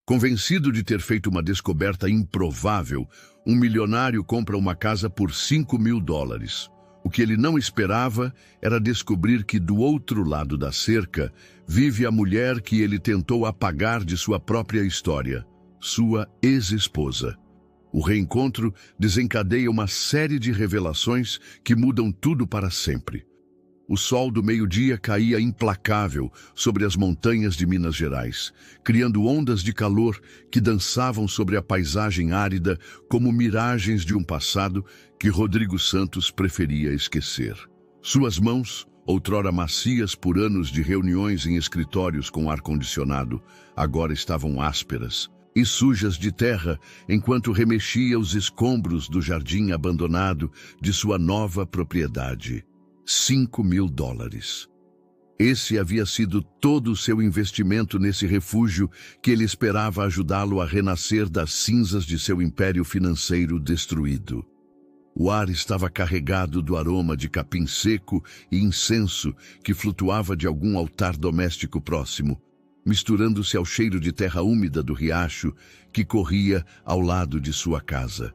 Convencido de ter feito uma descoberta improvável, um milionário compra uma casa por $5.000. O que ele não esperava era descobrir que do outro lado da cerca vive a mulher que ele tentou apagar de sua própria história, sua ex-esposa. O reencontro desencadeia uma série de revelações que mudam tudo para sempre. O sol do meio-dia caía implacável sobre as montanhas de Minas Gerais, criando ondas de calor que dançavam sobre a paisagem árida como miragens de um passado que Rodrigo Santos preferia esquecer. Suas mãos, outrora macias por anos de reuniões em escritórios com ar-condicionado, agora estavam ásperas e sujas de terra enquanto remexia os escombros do jardim abandonado de sua nova propriedade. $5.000. Esse havia sido todo o seu investimento nesse refúgio que ele esperava ajudá-lo a renascer das cinzas de seu império financeiro destruído. O ar estava carregado do aroma de capim seco e incenso que flutuava de algum altar doméstico próximo, misturando-se ao cheiro de terra úmida do riacho que corria ao lado de sua casa.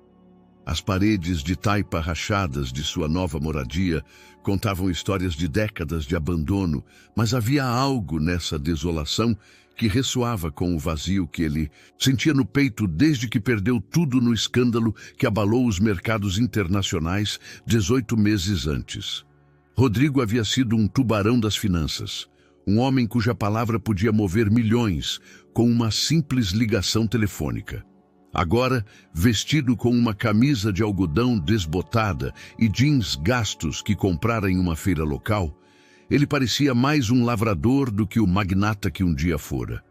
As paredes de taipa rachadas de sua nova moradia contavam histórias de décadas de abandono, mas havia algo nessa desolação que ressoava com o vazio que ele sentia no peito desde que perdeu tudo no escândalo que abalou os mercados internacionais 18 meses antes. Rodrigo havia sido um tubarão das finanças, um homem cuja palavra podia mover milhões com uma simples ligação telefônica. Agora, vestido com uma camisa de algodão desbotada e jeans gastos que comprara em uma feira local, ele parecia mais um lavrador do que o magnata que um dia fora.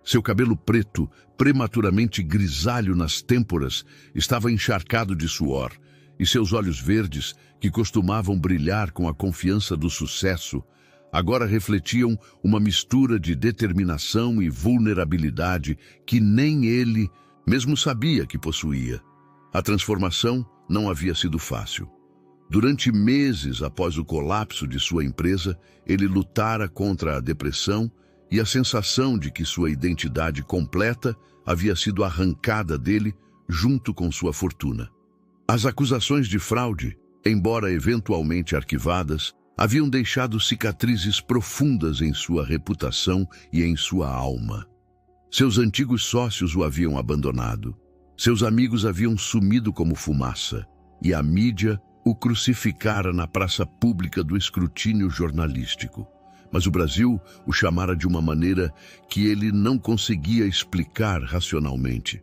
Seu cabelo preto, prematuramente grisalho nas têmporas, estava encharcado de suor, e seus olhos verdes, que costumavam brilhar com a confiança do sucesso, agora refletiam uma mistura de determinação e vulnerabilidade que nem ele mesmo sabia que possuía. A transformação não havia sido fácil. Durante meses após o colapso de sua empresa, ele lutara contra a depressão e a sensação de que sua identidade completa havia sido arrancada dele junto com sua fortuna. As acusações de fraude, embora eventualmente arquivadas, haviam deixado cicatrizes profundas em sua reputação e em sua alma. Seus antigos sócios o haviam abandonado. Seus amigos haviam sumido como fumaça, e a mídia o crucificara na praça pública do escrutínio jornalístico. Mas o Brasil o chamara de uma maneira que ele não conseguia explicar racionalmente.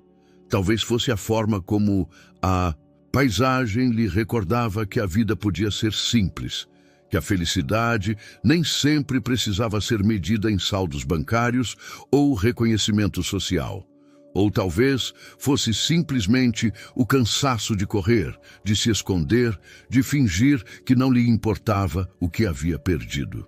Talvez fosse a forma como a paisagem lhe recordava que a vida podia ser simples, que a felicidade nem sempre precisava ser medida em saldos bancários ou reconhecimento social. Ou talvez fosse simplesmente o cansaço de correr, de se esconder, de fingir que não lhe importava o que havia perdido.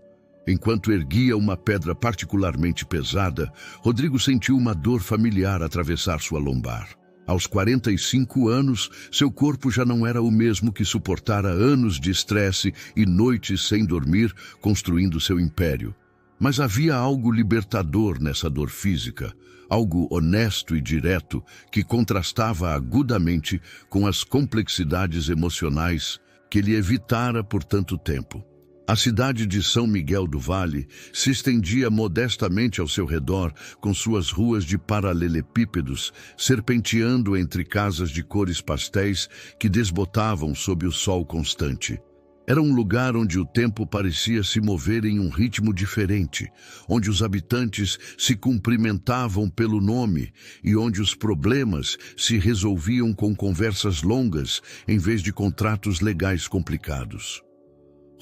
Enquanto erguia uma pedra particularmente pesada, Rodrigo sentiu uma dor familiar atravessar sua lombar. Aos 45 anos, seu corpo já não era o mesmo que suportara anos de estresse e noites sem dormir, construindo seu império. Mas havia algo libertador nessa dor física, algo honesto e direto que contrastava agudamente com as complexidades emocionais que ele evitara por tanto tempo. A cidade de São Miguel do Vale se estendia modestamente ao seu redor, com suas ruas de paralelepípedos, serpenteando entre casas de cores pastéis que desbotavam sob o sol constante. Era um lugar onde o tempo parecia se mover em um ritmo diferente, onde os habitantes se cumprimentavam pelo nome e onde os problemas se resolviam com conversas longas em vez de contratos legais complicados.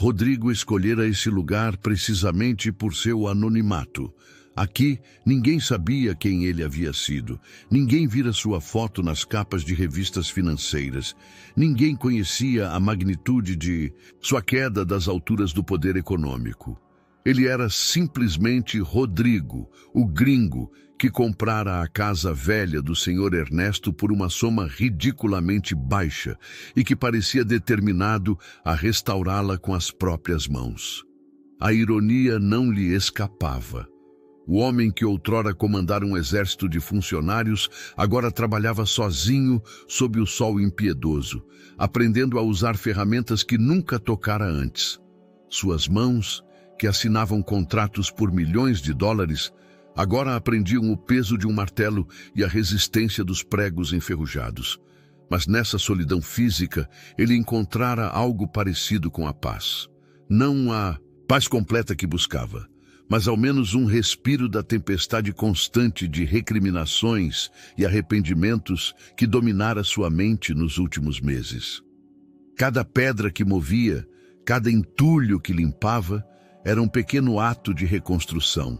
Rodrigo escolhera esse lugar precisamente por seu anonimato. Aqui, ninguém sabia quem ele havia sido. Ninguém vira sua foto nas capas de revistas financeiras. Ninguém conhecia a magnitude de sua queda das alturas do poder econômico. Ele era simplesmente Rodrigo, o gringo, que comprara a casa velha do senhor Ernesto por uma soma ridiculamente baixa e que parecia determinado a restaurá-la com as próprias mãos. A ironia não lhe escapava. O homem que outrora comandara um exército de funcionários agora trabalhava sozinho sob o sol impiedoso, aprendendo a usar ferramentas que nunca tocara antes. Suas mãos, que assinavam contratos por milhões de dólares, agora aprendiam o peso de um martelo e a resistência dos pregos enferrujados. Mas nessa solidão física, ele encontrara algo parecido com a paz. Não a paz completa que buscava, mas ao menos um respiro da tempestade constante de recriminações e arrependimentos que dominara sua mente nos últimos meses. Cada pedra que movia, cada entulho que limpava, era um pequeno ato de reconstrução,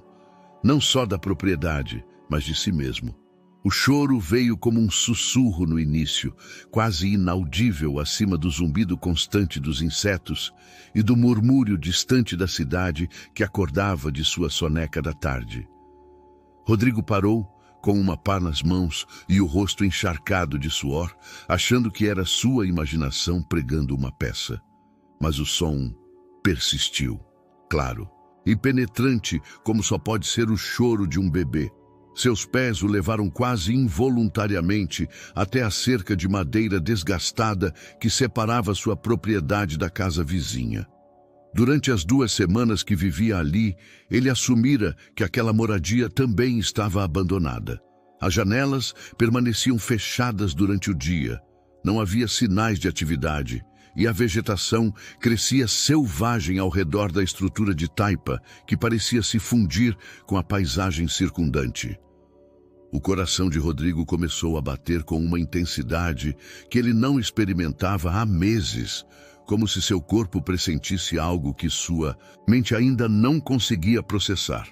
não só da propriedade, mas de si mesmo. O choro veio como um sussurro no início, quase inaudível acima do zumbido constante dos insetos e do murmúrio distante da cidade que acordava de sua soneca da tarde. Rodrigo parou, com uma pá nas mãos e o rosto encharcado de suor, achando que era sua imaginação pregando uma peça. Mas o som persistiu, claro, e penetrante como só pode ser o choro de um bebê. Seus pés o levaram quase involuntariamente até a cerca de madeira desgastada que separava sua propriedade da casa vizinha. Durante as 2 semanas que vivia ali, ele assumira que aquela moradia também estava abandonada. As janelas permaneciam fechadas durante o dia. Não havia sinais de atividade e a vegetação crescia selvagem ao redor da estrutura de taipa que parecia se fundir com a paisagem circundante. O coração de Rodrigo começou a bater com uma intensidade que ele não experimentava há meses, como se seu corpo pressentisse algo que sua mente ainda não conseguia processar.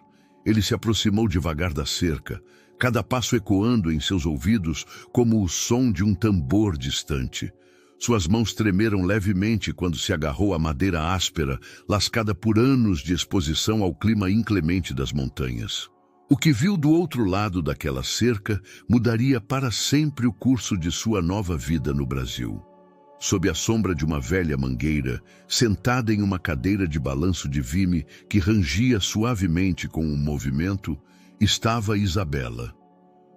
Ele se aproximou devagar da cerca, cada passo ecoando em seus ouvidos como o som de um tambor distante. Suas mãos tremeram levemente quando se agarrou à madeira áspera, lascada por anos de exposição ao clima inclemente das montanhas. O que viu do outro lado daquela cerca mudaria para sempre o curso de sua nova vida no Brasil. Sob a sombra de uma velha mangueira, sentada em uma cadeira de balanço de vime que rangia suavemente com um movimento, estava Isabela,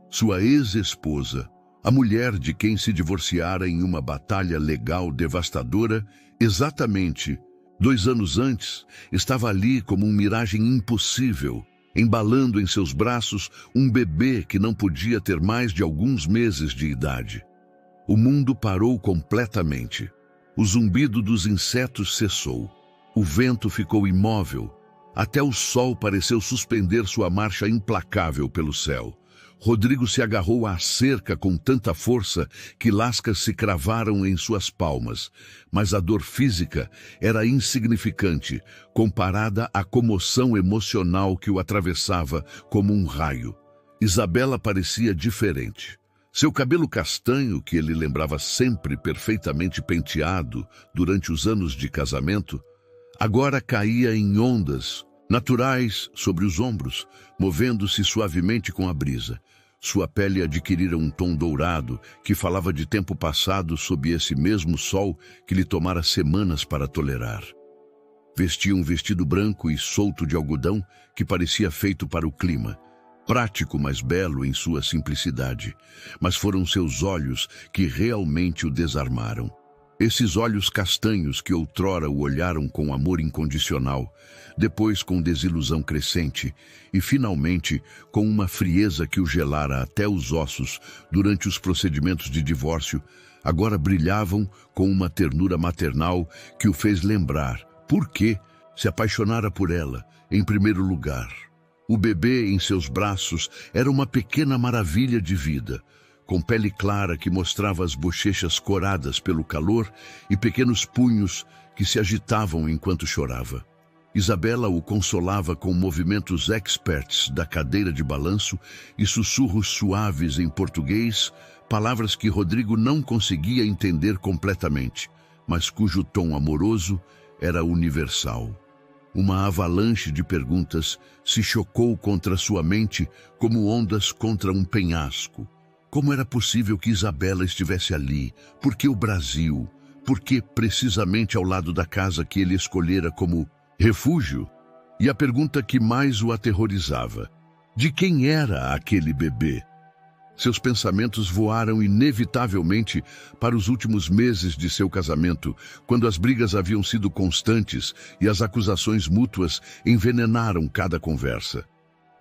sua ex-esposa, a mulher de quem se divorciara em uma batalha legal devastadora. Exatamente 2 anos antes, estava ali como uma miragem impossível, embalando em seus braços um bebê que não podia ter mais de alguns meses de idade. O mundo parou completamente. O zumbido dos insetos cessou. O vento ficou imóvel. Até o sol pareceu suspender sua marcha implacável pelo céu. Rodrigo se agarrou à cerca com tanta força que lascas se cravaram em suas palmas, mas a dor física era insignificante comparada à comoção emocional que o atravessava como um raio. Isabela parecia diferente. Seu cabelo castanho, que ele lembrava sempre perfeitamente penteado durante os anos de casamento, agora caía em ondas naturais sobre os ombros, movendo-se suavemente com a brisa. Sua pele adquirira um tom dourado que falava de tempo passado sob esse mesmo sol que lhe tomara semanas para tolerar. Vestia um vestido branco e solto de algodão que parecia feito para o clima, prático, mas belo em sua simplicidade. Mas foram seus olhos que realmente o desarmaram. Esses olhos castanhos que outrora o olharam com amor incondicional, depois com desilusão crescente e, finalmente, com uma frieza que o gelara até os ossos durante os procedimentos de divórcio, agora brilhavam com uma ternura maternal que o fez lembrar por que se apaixonara por ela, em primeiro lugar. O bebê em seus braços era uma pequena maravilha de vida, com pele clara que mostrava as bochechas coradas pelo calor e pequenos punhos que se agitavam enquanto chorava. Isabela o consolava com movimentos experts da cadeira de balanço e sussurros suaves em português, palavras que Rodrigo não conseguia entender completamente, mas cujo tom amoroso era universal. Uma avalanche de perguntas se chocou contra sua mente como ondas contra um penhasco. Como era possível que Isabela estivesse ali? Por que o Brasil? Por que precisamente ao lado da casa que ele escolhera como refúgio? E a pergunta que mais o aterrorizava: De quem era aquele bebê? Seus pensamentos voaram inevitavelmente para os últimos meses de seu casamento, quando as brigas haviam sido constantes e as acusações mútuas envenenaram cada conversa.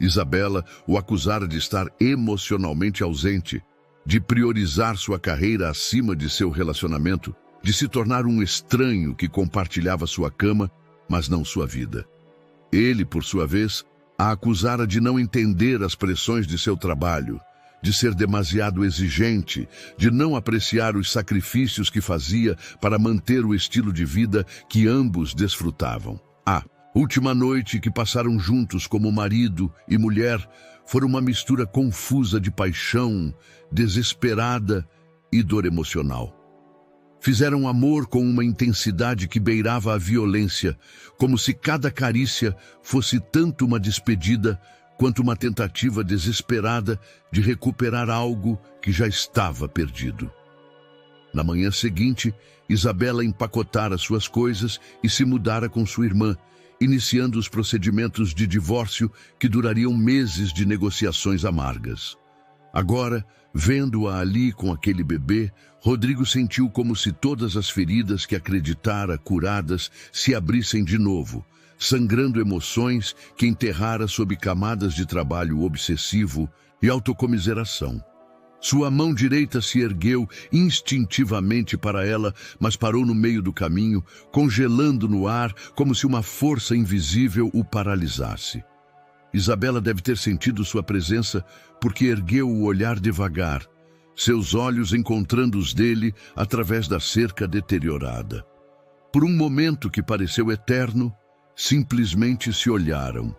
Isabela o acusara de estar emocionalmente ausente, de priorizar sua carreira acima de seu relacionamento, de se tornar um estranho que compartilhava sua cama, mas não sua vida. Ele, por sua vez, a acusara de não entender as pressões de seu trabalho, de ser demasiado exigente, de não apreciar os sacrifícios que fazia para manter o estilo de vida que ambos desfrutavam. A última noite que passaram juntos como marido e mulher foi uma mistura confusa de paixão, desesperada e dor emocional. Fizeram amor com uma intensidade que beirava a violência, como se cada carícia fosse tanto uma despedida quanto uma tentativa desesperada de recuperar algo que já estava perdido. Na manhã seguinte, Isabela empacotara suas coisas e se mudara com sua irmã, iniciando os procedimentos de divórcio que durariam meses de negociações amargas. Agora, vendo-a ali com aquele bebê, Rodrigo sentiu como se todas as feridas que acreditara curadas se abrissem de novo, sangrando emoções que enterrara sob camadas de trabalho obsessivo e autocomiseração. Sua mão direita se ergueu instintivamente para ela, mas parou no meio do caminho, congelando no ar como se uma força invisível o paralisasse. Isabela deve ter sentido sua presença porque ergueu o olhar devagar, seus olhos encontrando os dele através da cerca deteriorada. Por um momento que pareceu eterno, simplesmente se olharam.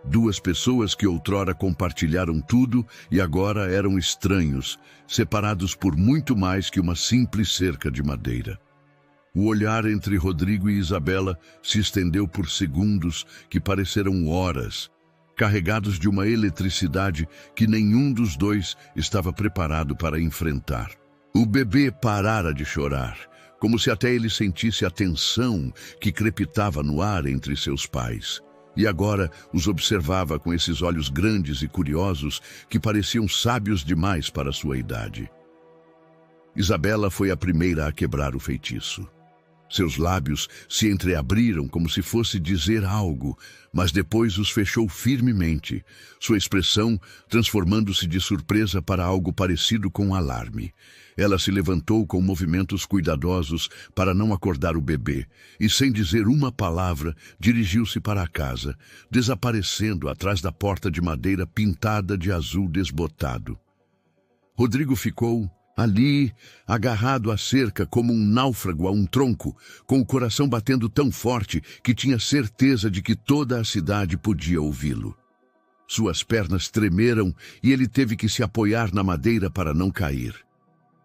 Duas pessoas que outrora compartilharam tudo e agora eram estranhos, separados por muito mais que uma simples cerca de madeira. O olhar entre Rodrigo e Isabela se estendeu por segundos que pareceram horas, carregados de uma eletricidade que nenhum dos dois estava preparado para enfrentar. O bebê parara de chorar, como se até ele sentisse a tensão que crepitava no ar entre seus pais. E agora os observava com esses olhos grandes e curiosos que pareciam sábios demais para sua idade. Isabela foi a primeira a quebrar o feitiço. Seus lábios se entreabriram como se fosse dizer algo, mas depois os fechou firmemente, sua expressão transformando-se de surpresa para algo parecido com alarme. Ela se levantou com movimentos cuidadosos para não acordar o bebê e, sem dizer uma palavra, dirigiu-se para a casa, desaparecendo atrás da porta de madeira pintada de azul desbotado. Rodrigo ficou ali, agarrado à cerca como um náufrago a um tronco, com o coração batendo tão forte que tinha certeza de que toda a cidade podia ouvi-lo. Suas pernas tremeram e ele teve que se apoiar na madeira para não cair.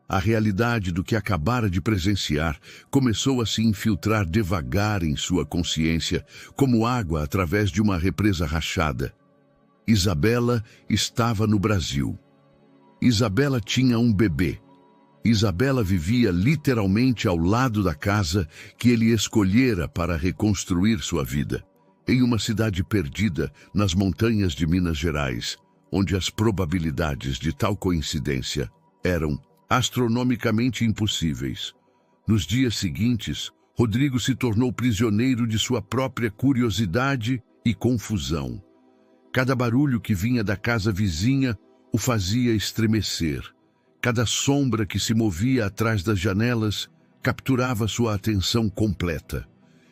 A realidade do que acabara de presenciar começou a se infiltrar devagar em sua consciência, como água através de uma represa rachada. Isabela estava no Brasil. Isabela tinha um bebê. Isabela vivia literalmente ao lado da casa que ele escolhera para reconstruir sua vida, em uma cidade perdida nas montanhas de Minas Gerais, onde as probabilidades de tal coincidência eram astronomicamente impossíveis. Nos dias seguintes, Rodrigo se tornou prisioneiro de sua própria curiosidade e confusão. Cada barulho que vinha da casa vizinha o fazia estremecer. Cada sombra que se movia atrás das janelas capturava sua atenção completa.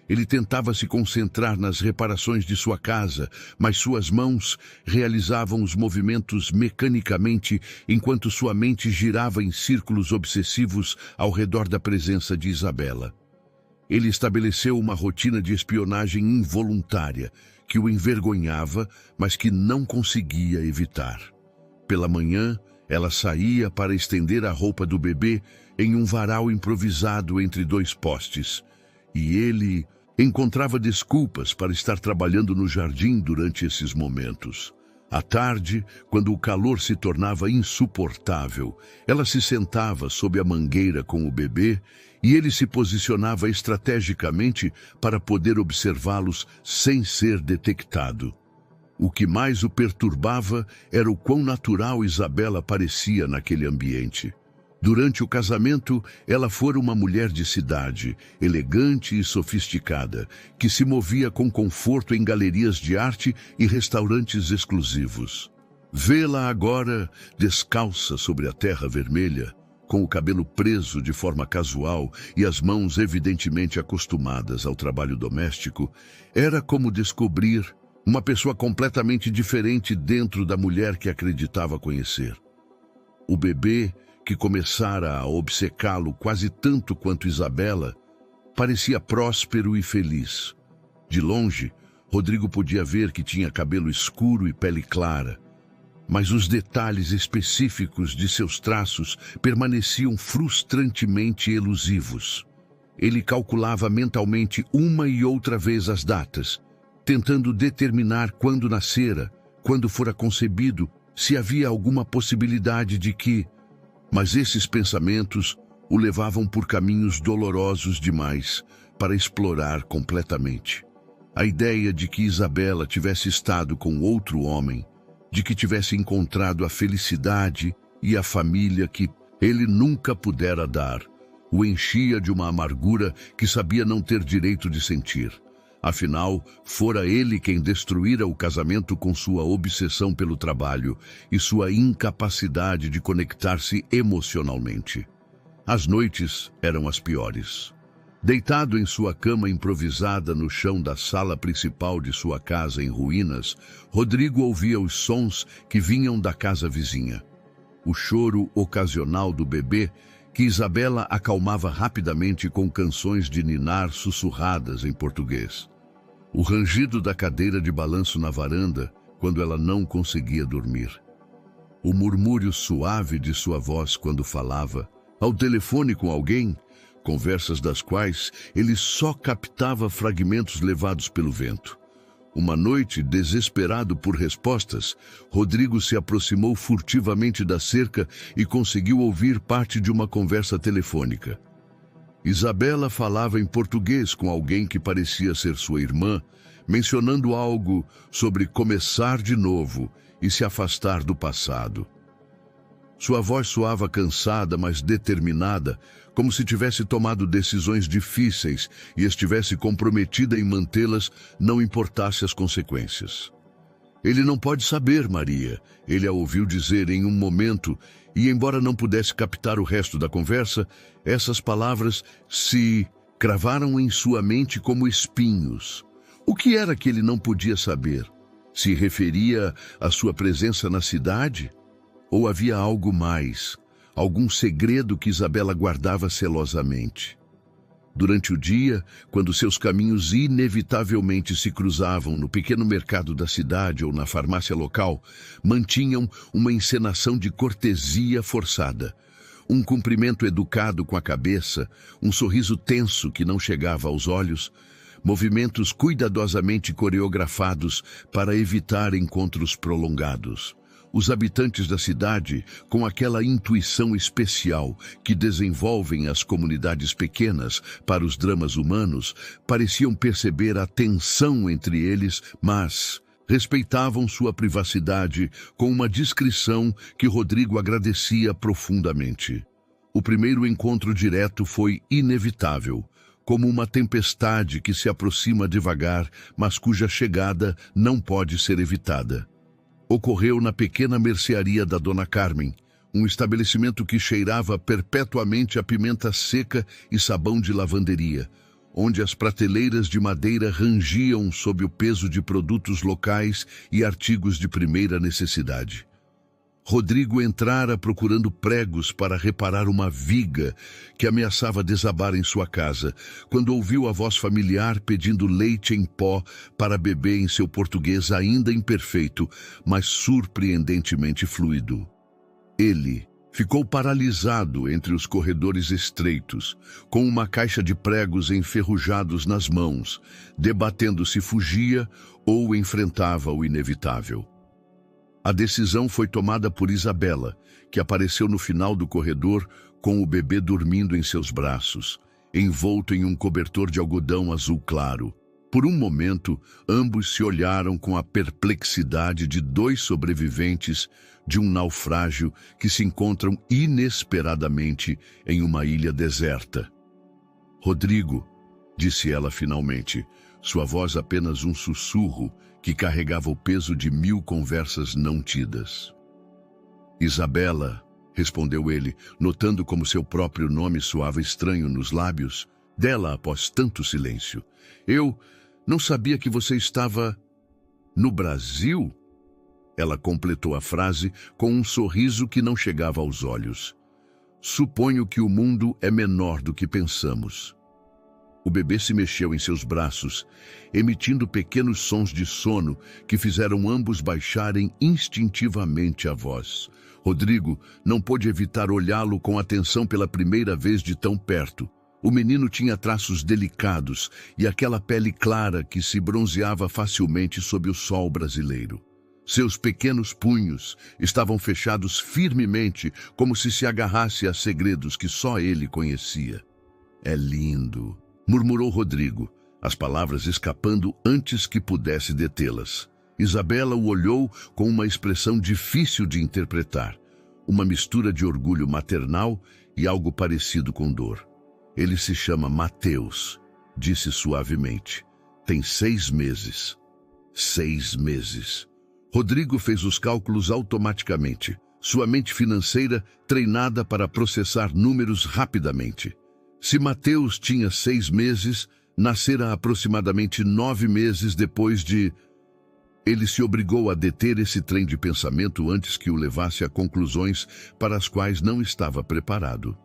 Ele tentava se concentrar nas reparações de sua casa, mas suas mãos realizavam os movimentos mecanicamente enquanto sua mente girava em círculos obsessivos ao redor da presença de Isabela. Ele estabeleceu uma rotina de espionagem involuntária que o envergonhava, mas que não conseguia evitar. Pela manhã, ela saía para estender a roupa do bebê em um varal improvisado entre dois postes, e ele encontrava desculpas para estar trabalhando no jardim durante esses momentos. À tarde, quando o calor se tornava insuportável, ela se sentava sob a mangueira com o bebê e ele se posicionava estrategicamente para poder observá-los sem ser detectado. O que mais o perturbava era o quão natural Isabela parecia naquele ambiente. Durante o casamento, ela fora uma mulher de cidade, elegante e sofisticada, que se movia com conforto em galerias de arte e restaurantes exclusivos. Vê-la agora, descalça sobre a terra vermelha, com o cabelo preso de forma casual e as mãos evidentemente acostumadas ao trabalho doméstico, era como descobrir uma pessoa completamente diferente dentro da mulher que acreditava conhecer. O bebê, que começara a obcecá-lo quase tanto quanto Isabela, parecia próspero e feliz. De longe, Rodrigo podia ver que tinha cabelo escuro e pele clara, mas os detalhes específicos de seus traços permaneciam frustrantemente elusivos. Ele calculava mentalmente uma e outra vez as datas, tentando determinar quando nascera, quando fora concebido, se havia alguma possibilidade de que... Mas esses pensamentos o levavam por caminhos dolorosos demais para explorar completamente. A ideia de que Isabela tivesse estado com outro homem, de que tivesse encontrado a felicidade e a família que ele nunca pudera dar, o enchia de uma amargura que sabia não ter direito de sentir. Afinal, fora ele quem destruíra o casamento com sua obsessão pelo trabalho e sua incapacidade de conectar-se emocionalmente. As noites eram as piores. Deitado em sua cama improvisada no chão da sala principal de sua casa em ruínas, Rodrigo ouvia os sons que vinham da casa vizinha. O choro ocasional do bebê, que Isabela acalmava rapidamente com canções de ninar sussurradas em português. O rangido da cadeira de balanço na varanda, quando ela não conseguia dormir. O murmúrio suave de sua voz quando falava, ao telefone com alguém, conversas das quais ele só captava fragmentos levados pelo vento. Uma noite, desesperado por respostas, Rodrigo se aproximou furtivamente da cerca e conseguiu ouvir parte de uma conversa telefônica. Isabela falava em português com alguém que parecia ser sua irmã, mencionando algo sobre começar de novo e se afastar do passado. Sua voz soava cansada, mas determinada, como se tivesse tomado decisões difíceis e estivesse comprometida em mantê-las, não importasse as consequências. Ele não pode saber, Maria, ele a ouviu dizer em um momento, e embora não pudesse captar o resto da conversa, essas palavras se cravaram em sua mente como espinhos. O que era que ele não podia saber? Se referia à sua presença na cidade? Ou havia algo mais, algum segredo que Isabela guardava celosamente? Durante o dia, quando seus caminhos inevitavelmente se cruzavam no pequeno mercado da cidade ou na farmácia local, mantinham uma encenação de cortesia forçada. Um cumprimento educado com a cabeça, um sorriso tenso que não chegava aos olhos, movimentos cuidadosamente coreografados para evitar encontros prolongados. Os habitantes da cidade, com aquela intuição especial que desenvolvem as comunidades pequenas para os dramas humanos, pareciam perceber a tensão entre eles, mas respeitavam sua privacidade com uma discrição que Rodrigo agradecia profundamente. O primeiro encontro direto foi inevitável, como uma tempestade que se aproxima devagar, mas cuja chegada não pode ser evitada. Ocorreu na pequena mercearia da Dona Carmen, um estabelecimento que cheirava perpetuamente a pimenta seca e sabão de lavanderia, onde as prateleiras de madeira rangiam sob o peso de produtos locais e artigos de primeira necessidade. Rodrigo entrara procurando pregos para reparar uma viga que ameaçava desabar em sua casa, quando ouviu a voz familiar pedindo leite em pó para beber em seu português ainda imperfeito, mas surpreendentemente fluido. Ele ficou paralisado entre os corredores estreitos, com uma caixa de pregos enferrujados nas mãos, debatendo se fugia ou enfrentava o inevitável. A decisão foi tomada por Isabela, que apareceu no final do corredor com o bebê dormindo em seus braços, envolto em um cobertor de algodão azul claro. Por um momento, ambos se olharam com a perplexidade de dois sobreviventes de um naufrágio que se encontram inesperadamente em uma ilha deserta. Rodrigo, disse ela finalmente, sua voz apenas um sussurro que carregava o peso de 1000 conversas não tidas. Isabela, respondeu ele, notando como seu próprio nome soava estranho nos lábios dela após tanto silêncio. Eu não sabia que você estava no Brasil? Ela completou a frase com um sorriso que não chegava aos olhos. Suponho que o mundo é menor do que pensamos. O bebê se mexeu em seus braços, emitindo pequenos sons de sono que fizeram ambos baixarem instintivamente a voz. Rodrigo não pôde evitar olhá-lo com atenção pela primeira vez de tão perto. O menino tinha traços delicados e aquela pele clara que se bronzeava facilmente sob o sol brasileiro. Seus pequenos punhos estavam fechados firmemente, como se agarrasse a segredos que só ele conhecia. É lindo, murmurou Rodrigo, as palavras escapando antes que pudesse detê-las. Isabela o olhou com uma expressão difícil de interpretar, uma mistura de orgulho maternal e algo parecido com dor. Ele se chama Mateus, disse suavemente. Tem 6 meses. 6 meses. Rodrigo fez os cálculos automaticamente, sua mente financeira treinada para processar números rapidamente. Se Mateus tinha 6 meses, nascera aproximadamente 9 meses depois de... Ele se obrigou a deter esse trem de pensamento antes que o levasse a conclusões para as quais não estava preparado.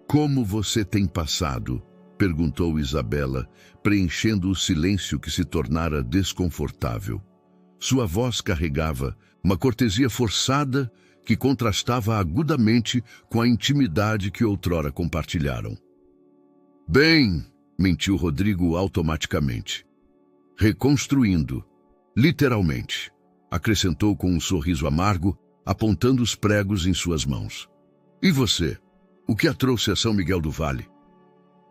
Como você tem passado? Perguntou Isabela, preenchendo o silêncio que se tornara desconfortável. Sua voz carregava uma cortesia forçada que contrastava agudamente com a intimidade que outrora compartilharam. Bem, mentiu Rodrigo automaticamente. Reconstruindo, literalmente, acrescentou com um sorriso amargo, apontando os pregos em suas mãos. E você? O que a trouxe a São Miguel do Vale?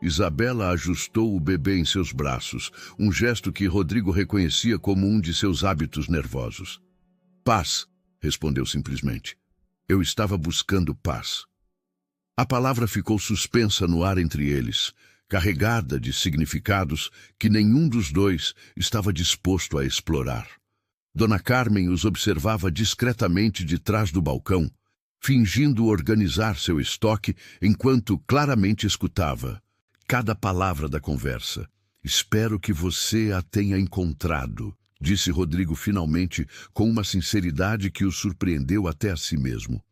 Isabela ajustou o bebê em seus braços, um gesto que Rodrigo reconhecia como um de seus hábitos nervosos. Paz, respondeu simplesmente. Eu estava buscando paz. A palavra ficou suspensa no ar entre eles, carregada de significados que nenhum dos dois estava disposto a explorar. Dona Carmen os observava discretamente de trás do balcão, fingindo organizar seu estoque enquanto claramente escutava cada palavra da conversa. Espero que você a tenha encontrado, disse Rodrigo finalmente com uma sinceridade que o surpreendeu até a si mesmo.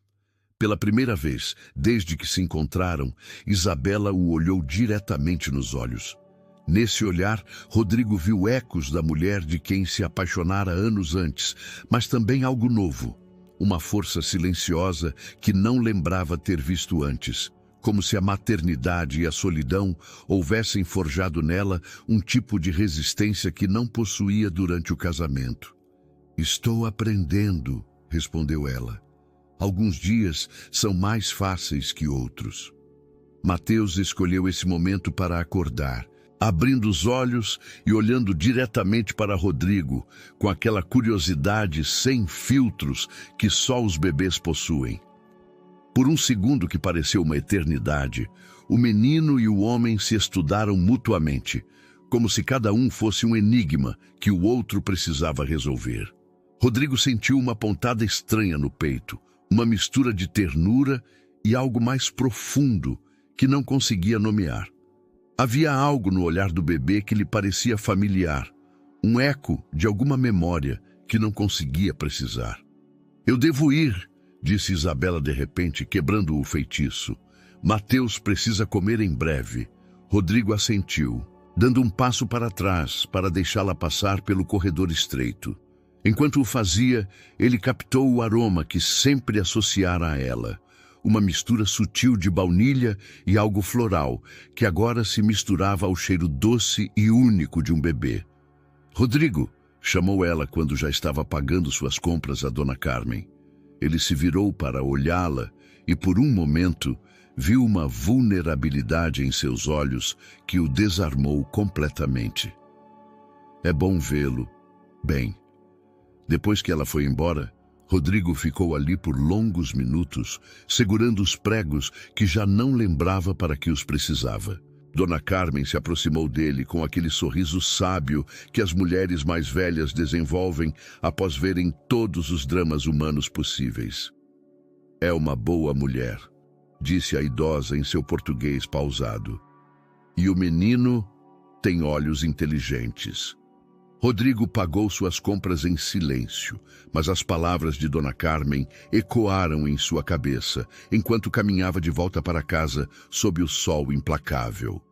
Pela primeira vez, desde que se encontraram, Isabela o olhou diretamente nos olhos. Nesse olhar, Rodrigo viu ecos da mulher de quem se apaixonara anos antes, mas também algo novo, uma força silenciosa que não lembrava ter visto antes, como se a maternidade e a solidão houvessem forjado nela um tipo de resistência que não possuía durante o casamento. Estou aprendendo, respondeu ela. Alguns dias são mais fáceis que outros. Mateus escolheu esse momento para acordar, abrindo os olhos e olhando diretamente para Rodrigo, com aquela curiosidade sem filtros que só os bebês possuem. Por um segundo que pareceu uma eternidade, o menino e o homem se estudaram mutuamente, como se cada um fosse um enigma que o outro precisava resolver. Rodrigo sentiu uma pontada estranha no peito, uma mistura de ternura e algo mais profundo que não conseguia nomear. Havia algo no olhar do bebê que lhe parecia familiar, um eco de alguma memória que não conseguia precisar. Eu devo ir, disse Isabela de repente, quebrando o feitiço. Mateus precisa comer em breve. Rodrigo assentiu, dando um passo para trás para deixá-la passar pelo corredor estreito. Enquanto o fazia, ele captou o aroma que sempre associara a ela, uma mistura sutil de baunilha e algo floral, que agora se misturava ao cheiro doce e único de um bebê. Rodrigo, chamou ela quando já estava pagando suas compras a Dona Carmen. Ele se virou para olhá-la e, por um momento, viu uma vulnerabilidade em seus olhos que o desarmou completamente. É bom vê-lo. Bem, depois que ela foi embora, Rodrigo ficou ali por longos minutos, segurando os pregos que já não lembrava para que os precisava. Dona Carmen se aproximou dele com aquele sorriso sábio que as mulheres mais velhas desenvolvem após verem todos os dramas humanos possíveis. É uma boa mulher, disse a idosa em seu português pausado. E o menino tem olhos inteligentes. Rodrigo pagou suas compras em silêncio, mas as palavras de Dona Carmen ecoaram em sua cabeça, enquanto caminhava de volta para casa sob o sol implacável.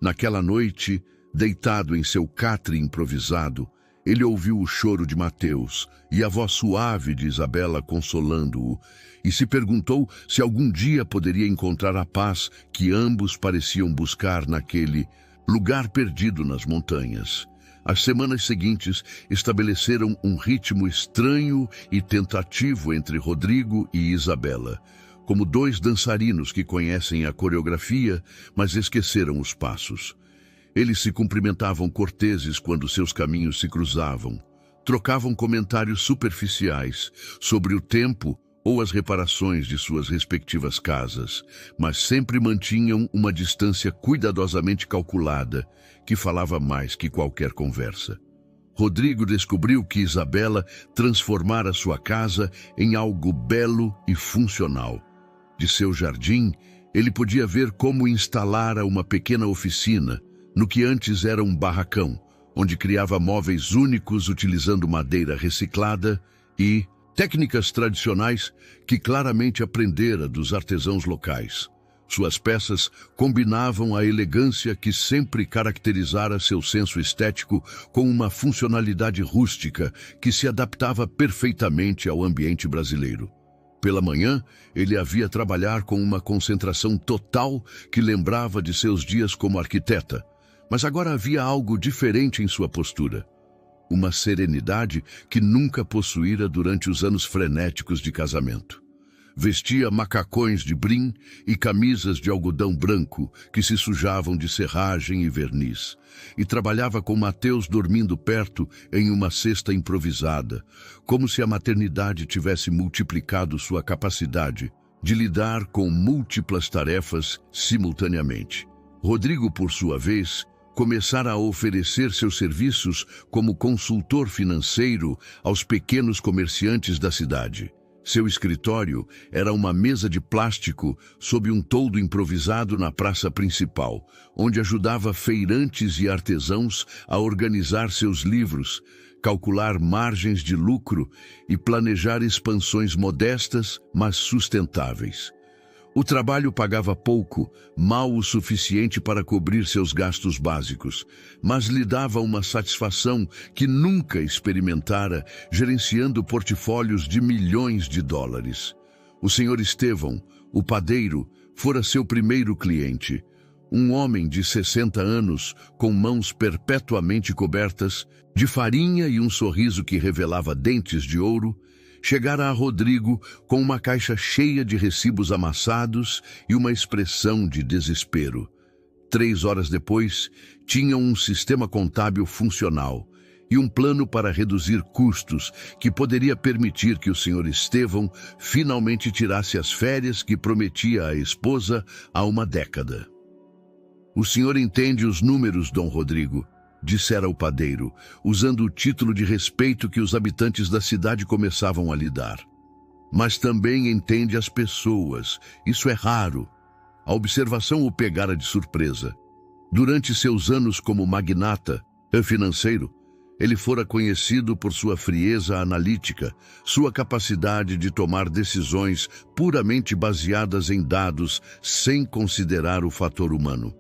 Naquela noite, deitado em seu catre improvisado, ele ouviu o choro de Mateus e a voz suave de Isabela consolando-o, e se perguntou se algum dia poderia encontrar a paz que ambos pareciam buscar naquele lugar perdido nas montanhas. As semanas seguintes estabeleceram um ritmo estranho e tentativo entre Rodrigo e Isabela, como dois dançarinos que conhecem a coreografia, mas esqueceram os passos. Eles se cumprimentavam corteses quando seus caminhos se cruzavam, trocavam comentários superficiais sobre o tempo ou as reparações de suas respectivas casas, mas sempre mantinham uma distância cuidadosamente calculada, que falava mais que qualquer conversa. Rodrigo descobriu que Isabela transformara sua casa em algo belo e funcional. De seu jardim, ele podia ver como instalara uma pequena oficina, no que antes era um barracão, onde criava móveis únicos utilizando madeira reciclada e técnicas tradicionais que claramente aprendera dos artesãos locais. Suas peças combinavam a elegância que sempre caracterizara seu senso estético com uma funcionalidade rústica que se adaptava perfeitamente ao ambiente brasileiro. Pela manhã, ele havia trabalhar com uma concentração total que lembrava de seus dias como arquiteta, mas agora havia algo diferente em sua postura. Uma serenidade que nunca possuíra durante os anos frenéticos de casamento. Vestia macacões de brim e camisas de algodão branco que se sujavam de serragem e verniz, e trabalhava com Mateus dormindo perto em uma cesta improvisada, como se a maternidade tivesse multiplicado sua capacidade de lidar com múltiplas tarefas simultaneamente. Rodrigo, por sua vez, começara a oferecer seus serviços como consultor financeiro aos pequenos comerciantes da cidade. Seu escritório era uma mesa de plástico sob um toldo improvisado na praça principal, onde ajudava feirantes e artesãos a organizar seus livros, calcular margens de lucro e planejar expansões modestas, mas sustentáveis. O trabalho pagava pouco, mal o suficiente para cobrir seus gastos básicos, mas lhe dava uma satisfação que nunca experimentara gerenciando portfólios de milhões de dólares. O Sr. Estevão, o padeiro, fora seu primeiro cliente. Um homem de 60 anos, com mãos perpetuamente cobertas, de farinha e um sorriso que revelava dentes de ouro, chegara a Rodrigo com uma caixa cheia de recibos amassados e uma expressão de desespero. 3 horas depois, tinham um sistema contábil funcional e um plano para reduzir custos que poderia permitir que o Sr. Estevão finalmente tirasse as férias que prometia à esposa há uma década. "O senhor entende os números, Dom Rodrigo", dissera o padeiro, usando o título de respeito que os habitantes da cidade começavam a lhe dar. "Mas também entende as pessoas. Isso é raro." A observação o pegara de surpresa. Durante seus anos como magnata financeiro, ele fora conhecido por sua frieza analítica, sua capacidade de tomar decisões puramente baseadas em dados sem considerar o fator humano.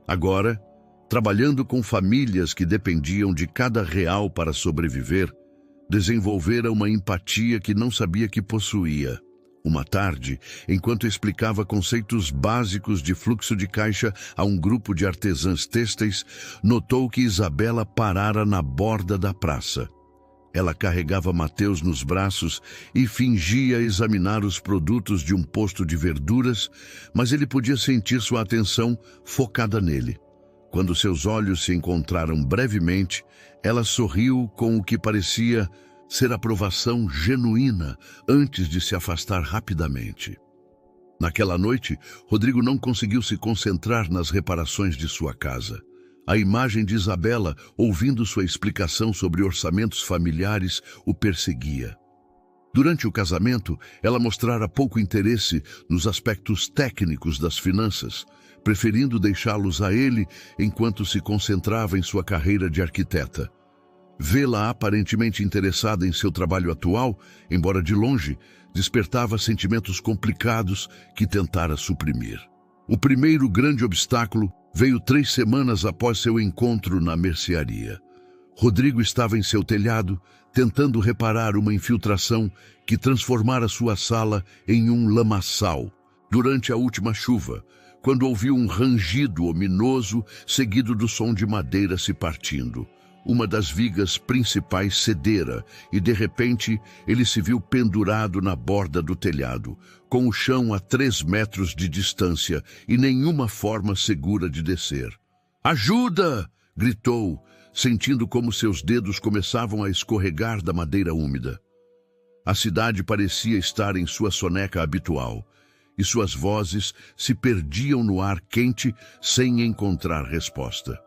Agora, trabalhando com famílias que dependiam de cada real para sobreviver, desenvolvera uma empatia que não sabia que possuía. Uma tarde, enquanto explicava conceitos básicos de fluxo de caixa a um grupo de artesãs têxteis, notou que Isabela parara na borda da praça. Ela carregava Mateus nos braços e fingia examinar os produtos de um posto de verduras, mas ele podia sentir sua atenção focada nele. Quando seus olhos se encontraram brevemente, ela sorriu com o que parecia ser aprovação genuína antes de se afastar rapidamente. Naquela noite, Rodrigo não conseguiu se concentrar nas reparações de sua casa. A imagem de Isabela, ouvindo sua explicação sobre orçamentos familiares, o perseguia. Durante o casamento, ela mostrara pouco interesse nos aspectos técnicos das finanças, preferindo deixá-los a ele enquanto se concentrava em sua carreira de arquiteta. Vê-la aparentemente interessada em seu trabalho atual, embora de longe, despertava sentimentos complicados que tentara suprimir. O primeiro grande obstáculo veio 3 semanas após seu encontro na mercearia. Rodrigo estava em seu telhado, tentando reparar uma infiltração que transformara sua sala em um lamaçal durante a última chuva, quando ouviu um rangido ominoso seguido do som de madeira se partindo. Uma das vigas principais cedera e, de repente, ele se viu pendurado na borda do telhado, com o chão a 3 metros de distância e nenhuma forma segura de descer. "Ajuda!" gritou, sentindo como seus dedos começavam a escorregar da madeira úmida. A cidade parecia estar em sua soneca habitual, e suas vozes se perdiam no ar quente sem encontrar resposta.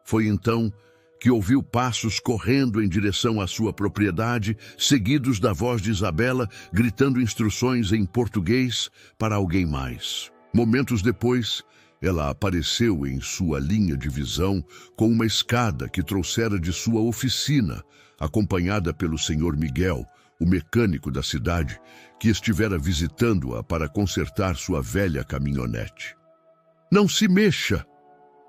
Foi então que ouviu passos correndo em direção à sua propriedade, seguidos da voz de Isabela gritando instruções em português para alguém mais. Momentos depois, ela apareceu em sua linha de visão com uma escada que trouxera de sua oficina, acompanhada pelo Sr. Miguel, o mecânico da cidade, que estivera visitando-a para consertar sua velha caminhonete. "Não se mexa!"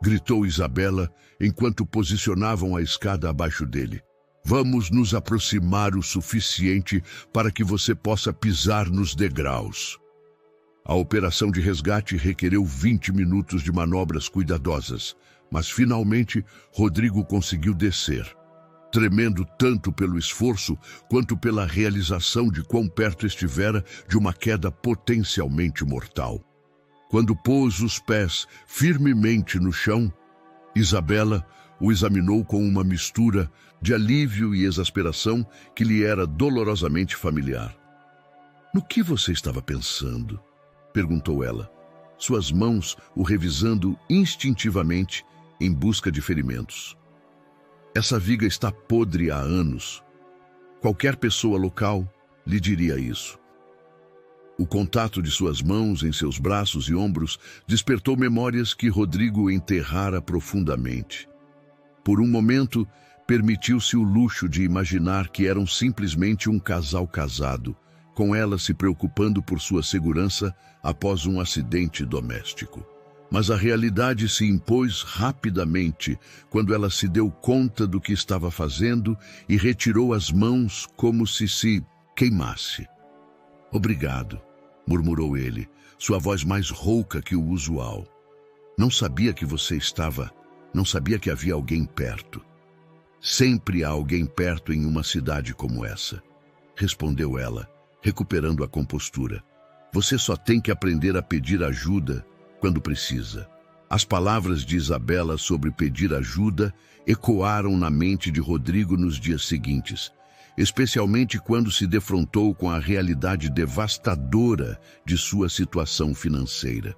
gritou Isabela, enquanto posicionavam a escada abaixo dele. "Vamos nos aproximar o suficiente para que você possa pisar nos degraus." A operação de resgate requereu 20 minutos de manobras cuidadosas, mas finalmente Rodrigo conseguiu descer, tremendo tanto pelo esforço quanto pela realização de quão perto estivera de uma queda potencialmente mortal. Quando pôs os pés firmemente no chão, Isabela o examinou com uma mistura de alívio e exasperação que lhe era dolorosamente familiar. "No que você estava pensando?" perguntou ela, suas mãos o revisando instintivamente em busca de ferimentos. "Essa viga está podre há anos. Qualquer pessoa local lhe diria isso." O contato de suas mãos em seus braços e ombros despertou memórias que Rodrigo enterrara profundamente. Por um momento, permitiu-se o luxo de imaginar que eram simplesmente um casal casado, com ela se preocupando por sua segurança após um acidente doméstico. Mas a realidade se impôs rapidamente quando ela se deu conta do que estava fazendo e retirou as mãos como se queimasse. "Obrigado", murmurou ele, sua voz mais rouca que o usual. Não sabia que havia alguém perto." "Sempre há alguém perto em uma cidade como essa", respondeu ela, recuperando a compostura. "Você só tem que aprender a pedir ajuda quando precisa." As palavras de Isabela sobre pedir ajuda ecoaram na mente de Rodrigo nos dias seguintes, especialmente quando se defrontou com a realidade devastadora de sua situação financeira.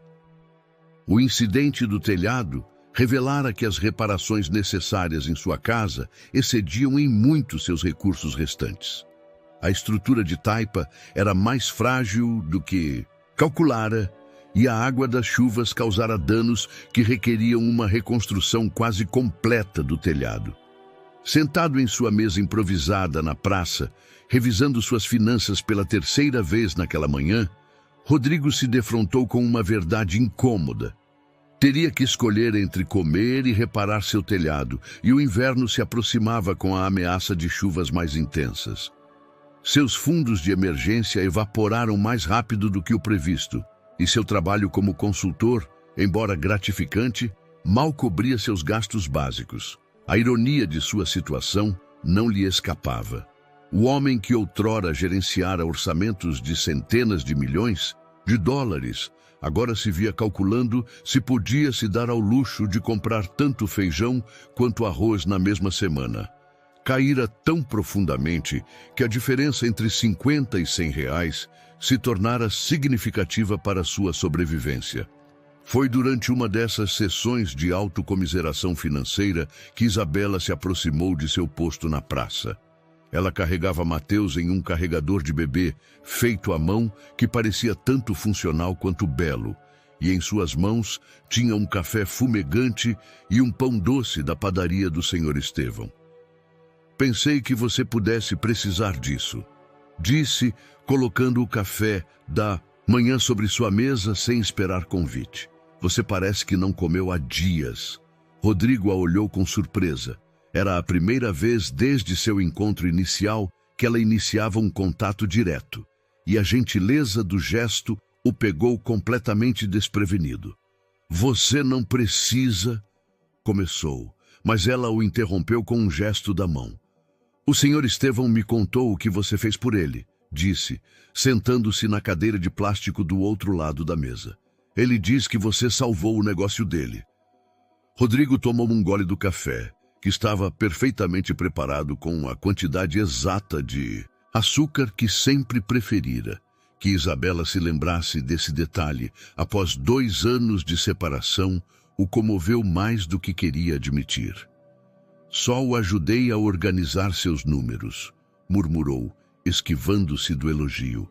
O incidente do telhado revelara que as reparações necessárias em sua casa excediam em muito seus recursos restantes. A estrutura de taipa era mais frágil do que calculara, e a água das chuvas causara danos que requeriam uma reconstrução quase completa do telhado. Sentado em sua mesa improvisada na praça, revisando suas finanças pela 3ª vez naquela manhã, Rodrigo se defrontou com uma verdade incômoda. Teria que escolher entre comer e reparar seu telhado, e o inverno se aproximava com a ameaça de chuvas mais intensas. Seus fundos de emergência evaporaram mais rápido do que o previsto, e seu trabalho como consultor, embora gratificante, mal cobria seus gastos básicos. A ironia de sua situação não lhe escapava. O homem que outrora gerenciara orçamentos de centenas de milhões de dólares Agora se via calculando se podia se dar ao luxo de comprar tanto feijão quanto arroz na mesma semana. Caíra tão profundamente que a diferença entre 50 e 100 reais se tornara significativa para sua sobrevivência. Foi durante uma dessas sessões de autocomiseração financeira que Isabela se aproximou de seu posto na praça. Ela carregava Mateus em um carregador de bebê, feito à mão, que parecia tanto funcional quanto belo, e em suas mãos tinha um café fumegante e um pão doce da padaria do Sr. Estevão. Pensei que você pudesse precisar disso, disse, colocando o café da manhã sobre sua mesa sem esperar convite. Você parece que não comeu há dias. Rodrigo a olhou com surpresa. Era a primeira vez desde seu encontro inicial que ela iniciava um contato direto, e a gentileza do gesto o pegou completamente desprevenido. Você não precisa, começou, mas ela o interrompeu com um gesto da mão. O Sr. Estevão me contou o que você fez por ele, disse, sentando-se na cadeira de plástico do outro lado da mesa. Ele diz que você salvou o negócio dele. Rodrigo tomou um gole do café, que estava perfeitamente preparado com a quantidade exata de açúcar que sempre preferira. Que Isabela se lembrasse desse detalhe, após 2 anos de separação, o comoveu mais do que queria admitir. Só o ajudei a organizar seus números, murmurou, esquivando-se do elogio.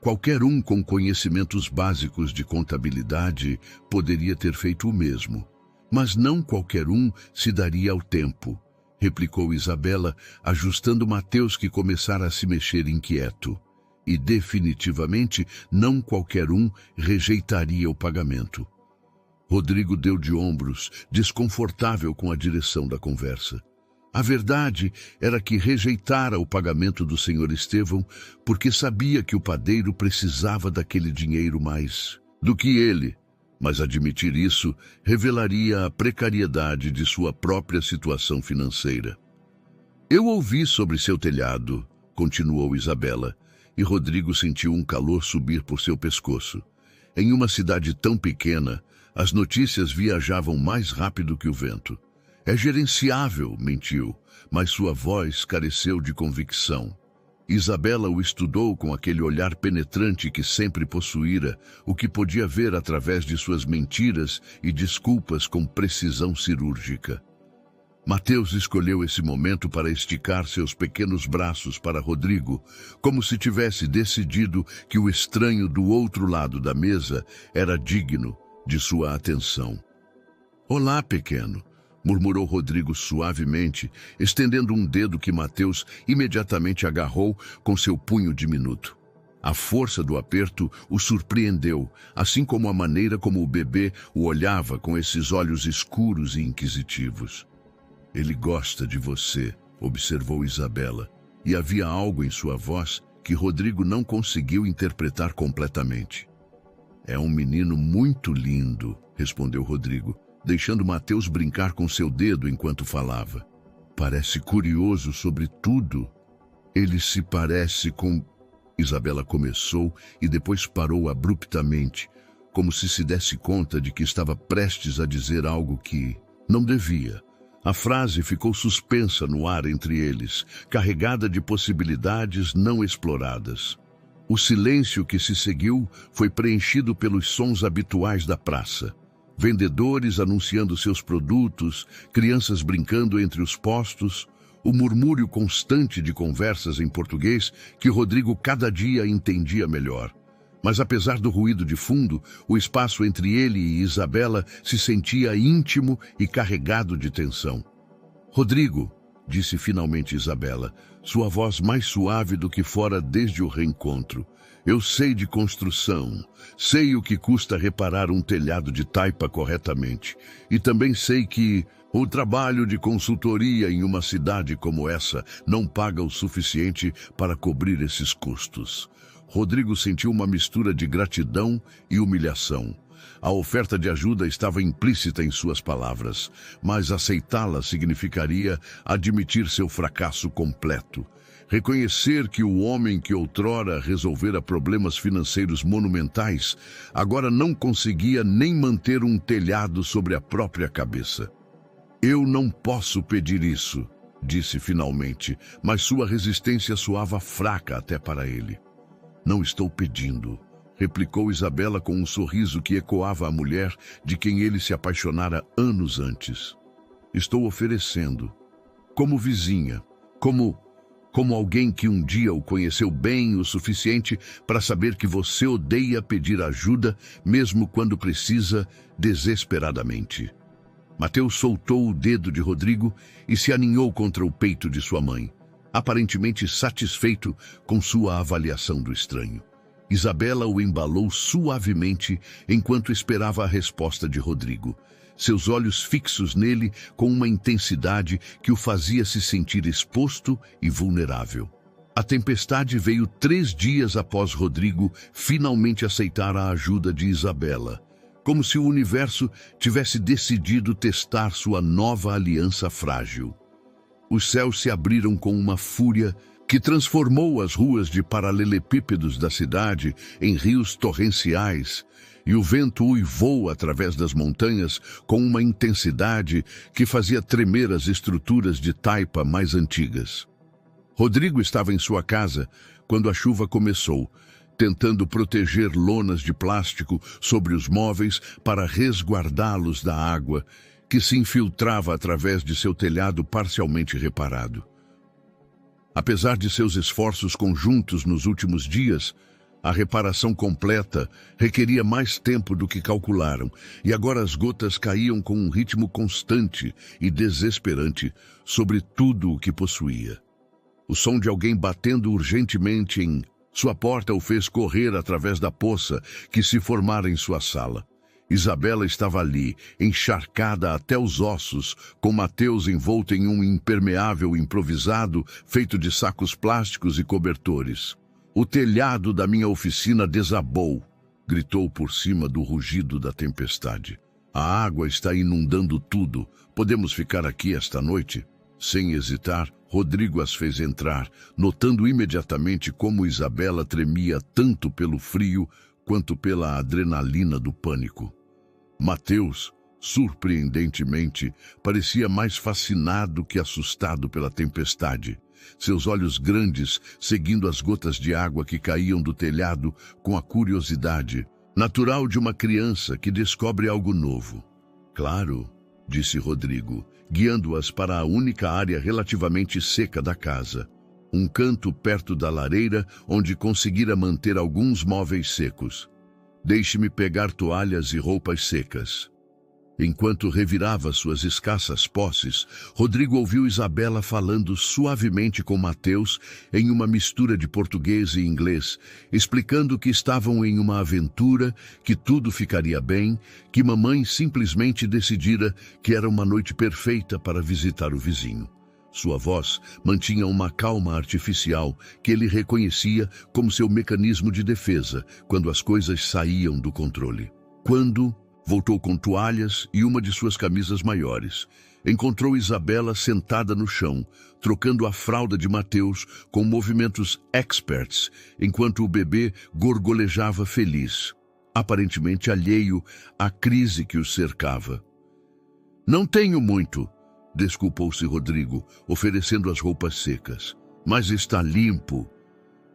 Qualquer um com conhecimentos básicos de contabilidade poderia ter feito o mesmo. Mas não qualquer um se daria ao tempo, replicou Isabela, ajustando Mateus, que começara a se mexer inquieto. E definitivamente não qualquer um rejeitaria o pagamento. Rodrigo deu de ombros, desconfortável com a direção da conversa. A verdade era que rejeitara o pagamento do Sr. Estevão porque sabia que o padeiro precisava daquele dinheiro mais do que ele. Mas admitir isso revelaria a precariedade de sua própria situação financeira. Eu ouvi sobre seu telhado, continuou Isabela, e Rodrigo sentiu um calor subir por seu pescoço. Em uma cidade tão pequena, as notícias viajavam mais rápido que o vento. É gerenciável, mentiu, mas sua voz careceu de convicção. Isabela o estudou com aquele olhar penetrante que sempre possuíra, o que podia ver através de suas mentiras e desculpas com precisão cirúrgica. Mateus escolheu esse momento para esticar seus pequenos braços para Rodrigo, como se tivesse decidido que o estranho do outro lado da mesa era digno de sua atenção. Olá, pequeno, murmurou Rodrigo suavemente, estendendo um dedo que Mateus imediatamente agarrou com seu punho diminuto. A força do aperto o surpreendeu, assim como a maneira como o bebê o olhava com esses olhos escuros e inquisitivos. Ele gosta de você, observou Isabela, e havia algo em sua voz que Rodrigo não conseguiu interpretar completamente. É um menino muito lindo, respondeu Rodrigo, deixando Mateus brincar com seu dedo enquanto falava. Parece curioso sobre tudo. Ele se parece com... Isabela começou e depois parou abruptamente, como se desse conta de que estava prestes a dizer algo que não devia. A frase ficou suspensa no ar entre eles, carregada de possibilidades não exploradas. O silêncio que se seguiu foi preenchido pelos sons habituais da praça. Vendedores anunciando seus produtos, crianças brincando entre os postos, o murmúrio constante de conversas em português que Rodrigo cada dia entendia melhor. Mas apesar do ruído de fundo, o espaço entre ele e Isabela se sentia íntimo e carregado de tensão. Rodrigo, disse finalmente Isabela, sua voz mais suave do que fora desde o reencontro. Eu sei de construção, sei o que custa reparar um telhado de taipa corretamente. E também sei que o trabalho de consultoria em uma cidade como essa não paga o suficiente para cobrir esses custos. Rodrigo sentiu uma mistura de gratidão e humilhação. A oferta de ajuda estava implícita em suas palavras, mas aceitá-la significaria admitir seu fracasso completo. Reconhecer que o homem que outrora resolvera problemas financeiros monumentais, agora não conseguia nem manter um telhado sobre a própria cabeça. "Eu não posso pedir isso", disse finalmente, mas sua resistência soava fraca até para ele. "Não estou pedindo", replicou Isabela com um sorriso que ecoava a mulher de quem ele se apaixonara anos antes. "Estou oferecendo, como vizinha, como alguém que um dia o conheceu bem o suficiente para saber que você odeia pedir ajuda, mesmo quando precisa desesperadamente." Mateus soltou o dedo de Rodrigo e se aninhou contra o peito de sua mãe, aparentemente satisfeito com sua avaliação do estranho. Isabela o embalou suavemente enquanto esperava a resposta de Rodrigo, seus olhos fixos nele com uma intensidade que o fazia se sentir exposto e vulnerável. A tempestade veio 3 dias após Rodrigo finalmente aceitar a ajuda de Isabela, como se o universo tivesse decidido testar sua nova aliança frágil. Os céus se abriram com uma fúria que transformou as ruas de paralelepípedos da cidade em rios torrenciais, e o vento uivou através das montanhas com uma intensidade que fazia tremer as estruturas de taipa mais antigas. Rodrigo estava em sua casa quando a chuva começou, tentando proteger lonas de plástico sobre os móveis para resguardá-los da água que se infiltrava através de seu telhado parcialmente reparado. Apesar de seus esforços conjuntos nos últimos dias, a reparação completa requeria mais tempo do que calcularam, e agora as gotas caíam com um ritmo constante e desesperante sobre tudo o que possuía. O som de alguém batendo urgentemente em sua porta o fez correr através da poça que se formara em sua sala. Isabela estava ali, encharcada até os ossos, com Mateus envolto em um impermeável improvisado feito de sacos plásticos e cobertores. "O telhado da minha oficina desabou", gritou por cima do rugido da tempestade. "A água está inundando tudo. Podemos ficar aqui esta noite?" Sem hesitar, Rodrigo as fez entrar, notando imediatamente como Isabela tremia tanto pelo frio quanto pela adrenalina do pânico. Mateus, surpreendentemente, parecia mais fascinado que assustado pela tempestade, seus olhos grandes seguindo as gotas de água que caíam do telhado com a curiosidade natural de uma criança que descobre algo novo. "Claro", disse Rodrigo, guiando-as para a única área relativamente seca da casa, um canto perto da lareira onde conseguira manter alguns móveis secos. "Deixe-me pegar toalhas e roupas secas." Enquanto revirava suas escassas posses, Rodrigo ouviu Isabela falando suavemente com Mateus em uma mistura de português e inglês, explicando que estavam em uma aventura, que tudo ficaria bem, que mamãe simplesmente decidira que era uma noite perfeita para visitar o vizinho. Sua voz mantinha uma calma artificial que ele reconhecia como seu mecanismo de defesa quando as coisas saíam do controle. Quando voltou com toalhas e uma de suas camisas maiores, encontrou Isabela sentada no chão, trocando a fralda de Mateus com movimentos experts, enquanto o bebê gorgolejava feliz, aparentemente alheio à crise que o cercava. "Não tenho muito", desculpou-se Rodrigo, oferecendo as roupas secas. "Mas está limpo."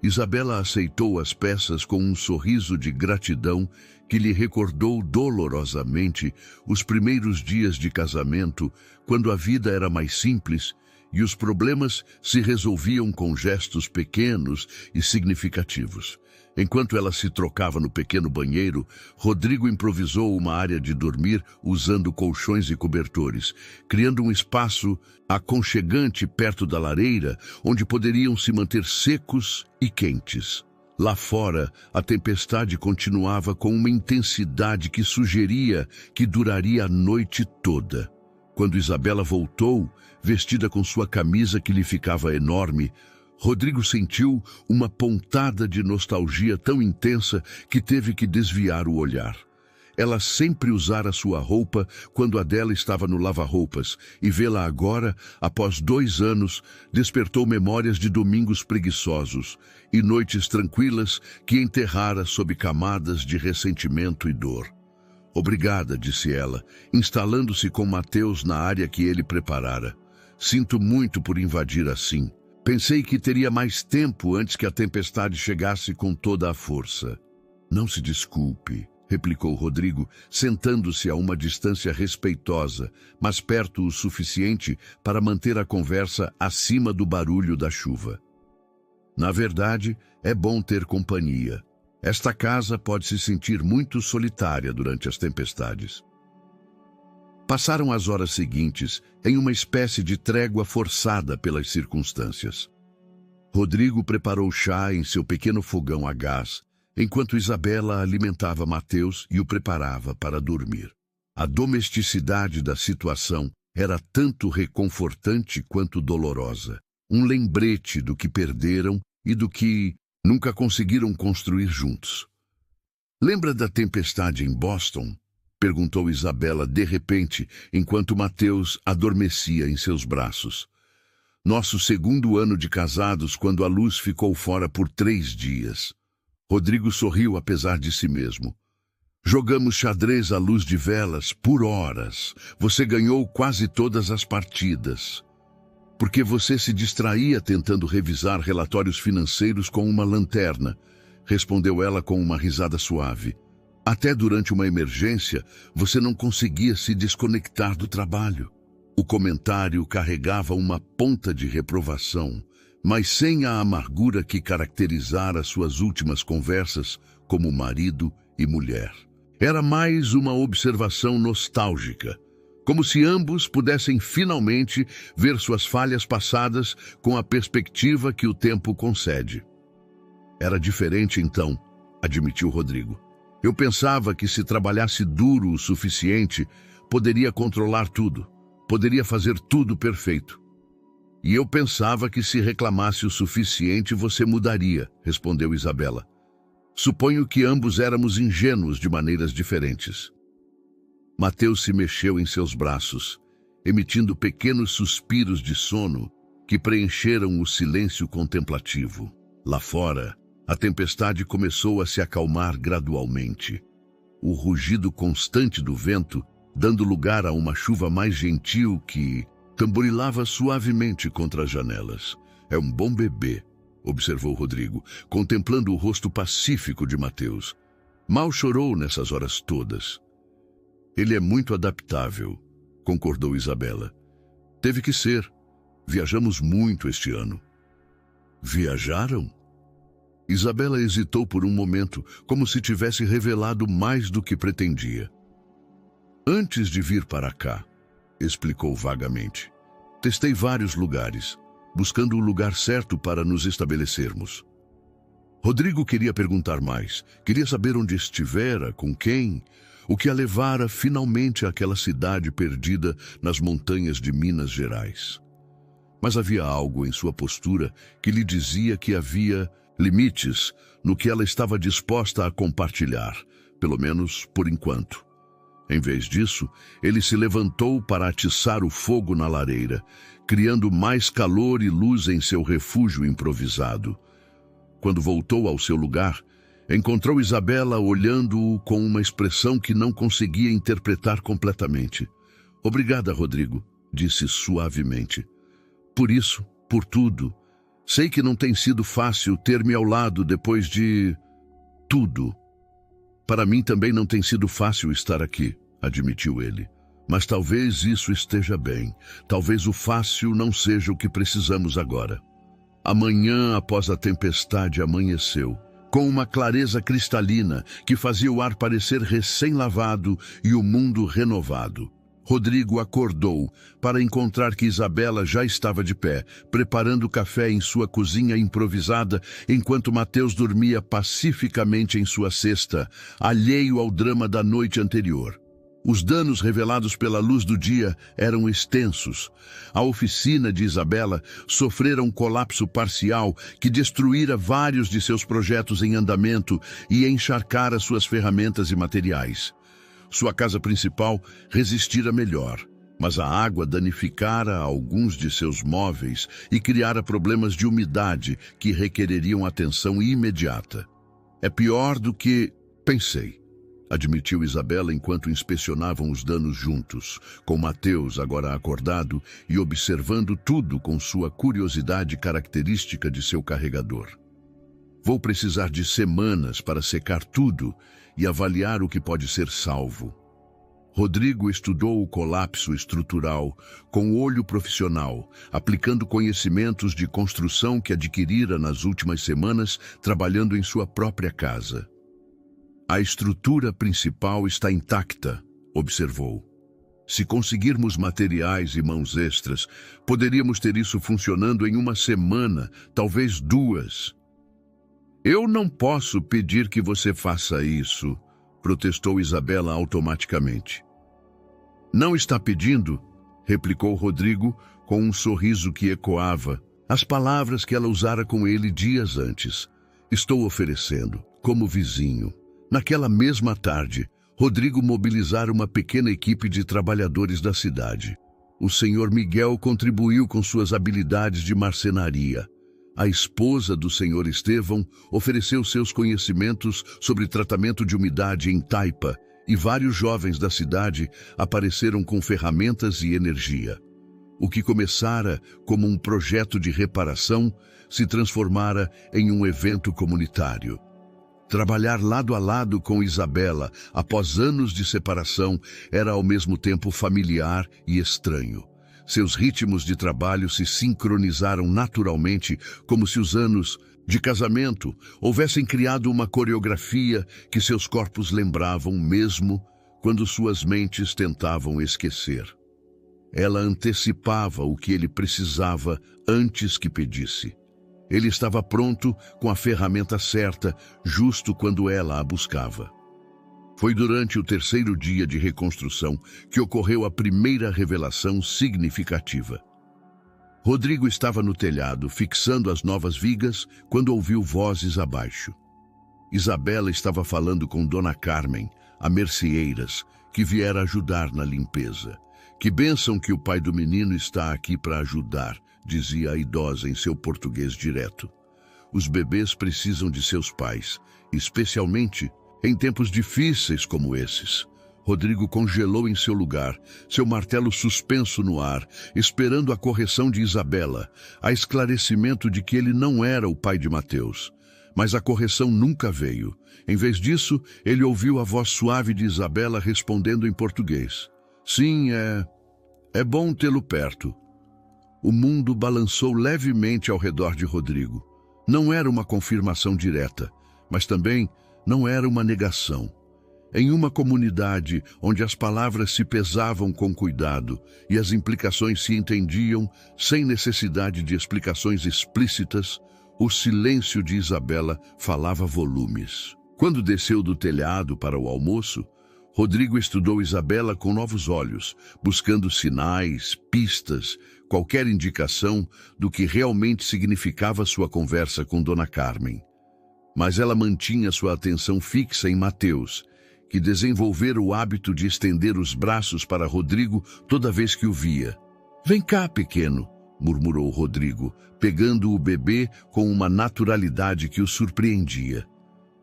Isabela aceitou as peças com um sorriso de gratidão que lhe recordou dolorosamente os primeiros dias de casamento, quando a vida era mais simples e os problemas se resolviam com gestos pequenos e significativos. Enquanto ela se trocava no pequeno banheiro, Rodrigo improvisou uma área de dormir usando colchões e cobertores, criando um espaço aconchegante perto da lareira, onde poderiam se manter secos e quentes. Lá fora, a tempestade continuava com uma intensidade que sugeria que duraria a noite toda. Quando Isabela voltou, vestida com sua camisa que lhe ficava enorme, Rodrigo sentiu uma pontada de nostalgia tão intensa que teve que desviar o olhar. Ela sempre usara sua roupa quando a dela estava no lava-roupas, e vê-la agora, após 2 anos, despertou memórias de domingos preguiçosos e noites tranquilas que enterrara sob camadas de ressentimento e dor. Obrigada, disse ela, instalando-se com Mateus na área que ele preparara. Sinto muito por invadir assim. Pensei que teria mais tempo antes que a tempestade chegasse com toda a força. Não se desculpe, replicou Rodrigo, sentando-se a uma distância respeitosa, mas perto o suficiente para manter a conversa acima do barulho da chuva. Na verdade, é bom ter companhia. Esta casa pode se sentir muito solitária durante as tempestades. Passaram as horas seguintes em uma espécie de trégua forçada pelas circunstâncias. Rodrigo preparou chá em seu pequeno fogão a gás, enquanto Isabela alimentava Mateus e o preparava para dormir. A domesticidade da situação era tanto reconfortante quanto dolorosa, um lembrete do que perderam e do que nunca conseguiram construir juntos. Lembra da tempestade em Boston? Perguntou Isabela de repente, enquanto Mateus adormecia em seus braços. Nosso 2º ano de casados, quando a luz ficou fora por 3 dias. Rodrigo sorriu apesar de si mesmo. Jogamos xadrez à luz de velas por horas. Você ganhou quase todas as partidas. Porque você se distraía tentando revisar relatórios financeiros com uma lanterna, respondeu ela com uma risada suave. Até durante uma emergência, você não conseguia se desconectar do trabalho. O comentário carregava uma ponta de reprovação, mas sem a amargura que caracterizara suas últimas conversas como marido e mulher. Era mais uma observação nostálgica, como se ambos pudessem finalmente ver suas falhas passadas com a perspectiva que o tempo concede. Era diferente então, admitiu Rodrigo. Eu pensava que se trabalhasse duro o suficiente, poderia controlar tudo, poderia fazer tudo perfeito. E eu pensava que se reclamasse o suficiente você mudaria, respondeu Isabela. Suponho que ambos éramos ingênuos de maneiras diferentes. Mateus se mexeu em seus braços, emitindo pequenos suspiros de sono que preencheram o silêncio contemplativo. Lá fora, a tempestade começou a se acalmar gradualmente. O rugido constante do vento, dando lugar a uma chuva mais gentil que tamborilava suavemente contra as janelas. É um bom bebê, observou Rodrigo, contemplando o rosto pacífico de Mateus. Mal chorou nessas horas todas. Ele é muito adaptável, concordou Isabela. Teve que ser. Viajamos muito este ano. Viajaram? Isabela hesitou por um momento, como se tivesse revelado mais do que pretendia. Antes de vir para cá, explicou vagamente, testei vários lugares, buscando o lugar certo para nos estabelecermos. Rodrigo queria perguntar mais, queria saber onde estivera, com quem, o que a levara finalmente àquela cidade perdida nas montanhas de Minas Gerais. Mas havia algo em sua postura que lhe dizia que havia limites no que ela estava disposta a compartilhar, pelo menos por enquanto. Em vez disso, ele se levantou para atiçar o fogo na lareira, criando mais calor e luz em seu refúgio improvisado. Quando voltou ao seu lugar, encontrou Isabela olhando-o com uma expressão que não conseguia interpretar completamente. Obrigada, Rodrigo, disse suavemente. Por isso, por tudo. Sei que não tem sido fácil ter-me ao lado depois de tudo. Para mim também não tem sido fácil estar aqui, admitiu ele. Mas talvez isso esteja bem. Talvez o fácil não seja o que precisamos agora. Amanhã, após a tempestade, amanheceu, com uma clareza cristalina que fazia o ar parecer recém-lavado e o mundo renovado. Rodrigo acordou para encontrar que Isabela já estava de pé, preparando café em sua cozinha improvisada, enquanto Mateus dormia pacificamente em sua cesta, alheio ao drama da noite anterior. Os danos revelados pela luz do dia eram extensos. A oficina de Isabela sofrera um colapso parcial que destruíra vários de seus projetos em andamento e encharcara suas ferramentas e materiais. Sua casa principal resistira melhor, mas a água danificara alguns de seus móveis e criara problemas de umidade que requereriam atenção imediata. É pior do que pensei, admitiu Isabela enquanto inspecionavam os danos juntos, com Mateus agora acordado e observando tudo com sua curiosidade característica de seu carregador. Vou precisar de semanas para secar tudo e avaliar o que pode ser salvo. Rodrigo estudou o colapso estrutural com o olho profissional, aplicando conhecimentos de construção que adquirira nas últimas semanas trabalhando em sua própria casa. A estrutura principal está intacta, observou. Se conseguirmos materiais e mãos extras, poderíamos ter isso funcionando em uma semana, talvez 2. Eu não posso pedir que você faça isso, protestou Isabela automaticamente. Não está pedindo? Replicou Rodrigo com um sorriso que ecoava as palavras que ela usara com ele dias antes. Estou oferecendo, como vizinho. Naquela mesma tarde, Rodrigo mobilizara uma pequena equipe de trabalhadores da cidade. O senhor Miguel contribuiu com suas habilidades de marcenaria. A esposa do senhor Estevão ofereceu seus conhecimentos sobre tratamento de umidade em taipa e vários jovens da cidade apareceram com ferramentas e energia. O que começara como um projeto de reparação se transformara em um evento comunitário. Trabalhar lado a lado com Isabela após anos de separação era ao mesmo tempo familiar e estranho. Seus ritmos de trabalho se sincronizaram naturalmente, como se os anos de casamento houvessem criado uma coreografia que seus corpos lembravam mesmo quando suas mentes tentavam esquecer. Ela antecipava o que ele precisava antes que pedisse. Ele estava pronto com a ferramenta certa, justo quando ela a buscava. Foi durante o 3º dia de reconstrução que ocorreu a primeira revelação significativa. Rodrigo estava no telhado, fixando as novas vigas, quando ouviu vozes abaixo. Isabela estava falando com Dona Carmen, a merceeiras, que viera ajudar na limpeza. Que bênção que o pai do menino está aqui para ajudar, dizia a idosa em seu português direto. Os bebês precisam de seus pais, especialmente em tempos difíceis como esses. Rodrigo congelou em seu lugar, seu martelo suspenso no ar, esperando a correção de Isabela, a esclarecimento de que ele não era o pai de Mateus. Mas a correção nunca veio. Em vez disso, ele ouviu a voz suave de Isabela respondendo em português. Sim, é bom tê-lo perto. O mundo balançou levemente ao redor de Rodrigo. Não era uma confirmação direta, mas também não era uma negação. Em uma comunidade onde as palavras se pesavam com cuidado e as implicações se entendiam sem necessidade de explicações explícitas, o silêncio de Isabela falava volumes. Quando desceu do telhado para o almoço, Rodrigo estudou Isabela com novos olhos, buscando sinais, pistas, qualquer indicação do que realmente significava sua conversa com Dona Carmen. Mas ela mantinha sua atenção fixa em Mateus, que desenvolvera o hábito de estender os braços para Rodrigo toda vez que o via. Vem cá, pequeno, murmurou Rodrigo, pegando o bebê com uma naturalidade que o surpreendia.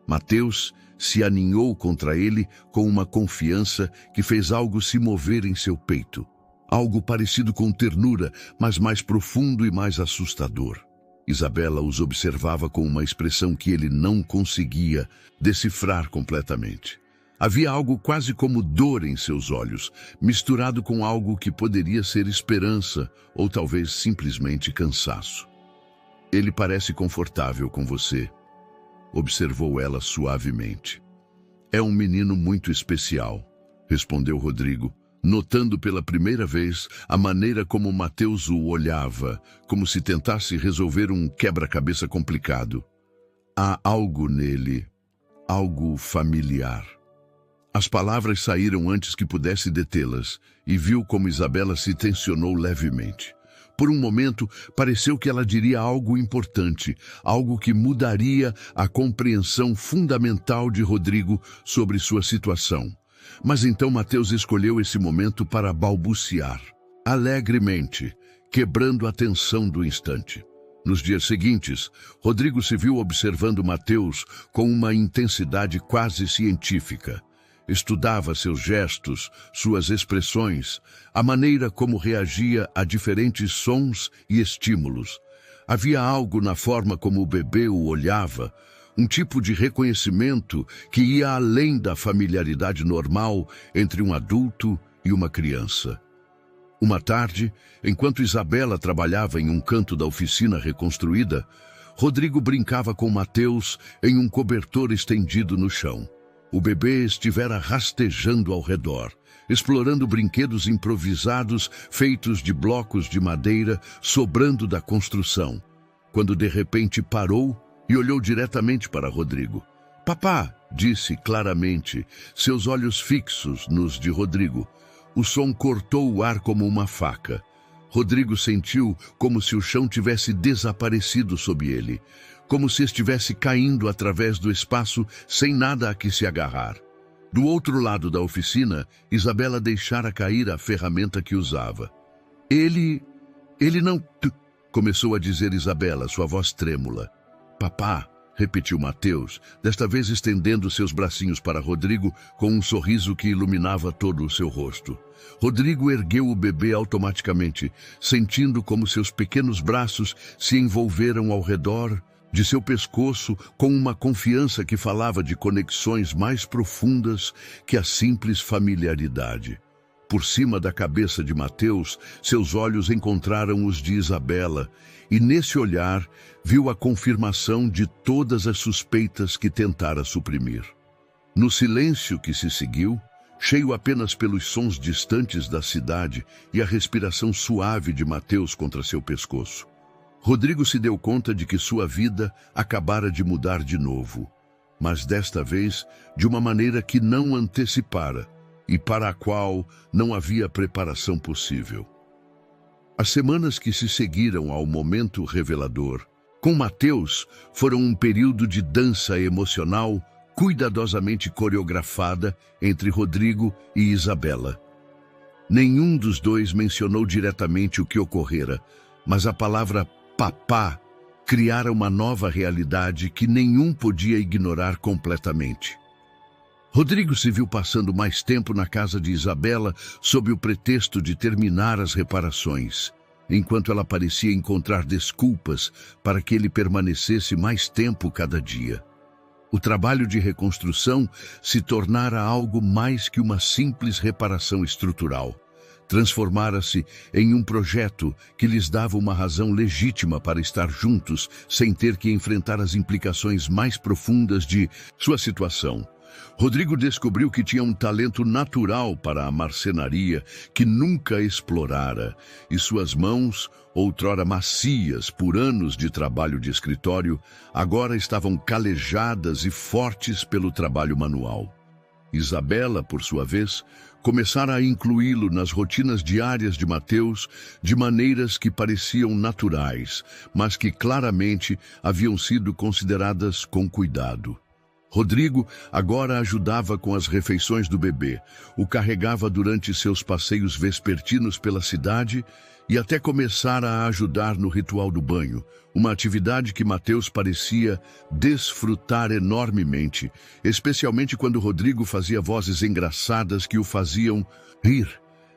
Mateus se aninhou contra ele com uma confiança que fez algo se mover em seu peito. Algo parecido com ternura, mas mais profundo e mais assustador. Isabela os observava com uma expressão que ele não conseguia decifrar completamente. Havia algo quase como dor em seus olhos, misturado com algo que poderia ser esperança ou talvez simplesmente cansaço. Ele parece confortável com você, observou ela suavemente. É um menino muito especial, respondeu Rodrigo, notando pela primeira vez a maneira como Mateus o olhava, como se tentasse resolver um quebra-cabeça complicado. Há algo nele, algo familiar. As palavras saíram antes que pudesse detê-las, e viu como Isabela se tensionou levemente. Por um momento, pareceu que ela diria algo importante, algo que mudaria a compreensão fundamental de Rodrigo sobre sua situação. Mas então Mateus escolheu esse momento para balbuciar, alegremente, quebrando a tensão do instante. Nos dias seguintes, Rodrigo se viu observando Mateus com uma intensidade quase científica. Estudava seus gestos, suas expressões, a maneira como reagia a diferentes sons e estímulos. Havia algo na forma como o bebê o olhava, um tipo de reconhecimento que ia além da familiaridade normal entre um adulto e uma criança. Uma tarde, enquanto Isabela trabalhava em um canto da oficina reconstruída, Rodrigo brincava com Mateus em um cobertor estendido no chão. O bebê estivera rastejando ao redor, explorando brinquedos improvisados feitos de blocos de madeira sobrando da construção, quando de repente parou e olhou diretamente para Rodrigo. "Papá", disse claramente, seus olhos fixos nos de Rodrigo. O som cortou o ar como uma faca. Rodrigo sentiu como se o chão tivesse desaparecido sob ele, como se estivesse caindo através do espaço sem nada a que se agarrar. Do outro lado da oficina, Isabela deixara cair a ferramenta que usava. Ele não... Começou a dizer Isabela, sua voz trêmula. "Papá", repetiu Mateus, desta vez estendendo seus bracinhos para Rodrigo com um sorriso que iluminava todo o seu rosto. Rodrigo ergueu o bebê automaticamente, sentindo como seus pequenos braços se envolveram ao redor de seu pescoço com uma confiança que falava de conexões mais profundas que a simples familiaridade. Por cima da cabeça de Mateus, seus olhos encontraram os de Isabela, e nesse olhar viu a confirmação de todas as suspeitas que tentara suprimir. No silêncio que se seguiu, cheio apenas pelos sons distantes da cidade e a respiração suave de Mateus contra seu pescoço, Rodrigo se deu conta de que sua vida acabara de mudar de novo, mas desta vez de uma maneira que não antecipara e para a qual não havia preparação possível. As semanas que se seguiram ao momento revelador, com Mateus, foram um período de dança emocional cuidadosamente coreografada entre Rodrigo e Isabela. Nenhum dos dois mencionou diretamente o que ocorrera, mas a palavra papá criara uma nova realidade que nenhum podia ignorar completamente. Rodrigo se viu passando mais tempo na casa de Isabela sob o pretexto de terminar as reparações, enquanto ela parecia encontrar desculpas para que ele permanecesse mais tempo cada dia. O trabalho de reconstrução se tornara algo mais que uma simples reparação estrutural. Transformara-se em um projeto que lhes dava uma razão legítima para estar juntos, sem ter que enfrentar as implicações mais profundas de sua situação. Rodrigo descobriu que tinha um talento natural para a marcenaria que nunca explorara, e suas mãos, outrora macias por anos de trabalho de escritório, agora estavam calejadas e fortes pelo trabalho manual. Isabela, por sua vez, começara a incluí-lo nas rotinas diárias de Mateus de maneiras que pareciam naturais, mas que claramente haviam sido consideradas com cuidado. Rodrigo agora ajudava com as refeições do bebê, o carregava durante seus passeios vespertinos pela cidade e até começara a ajudar no ritual do banho, uma atividade que Mateus parecia desfrutar enormemente, especialmente quando Rodrigo fazia vozes engraçadas que o faziam rir.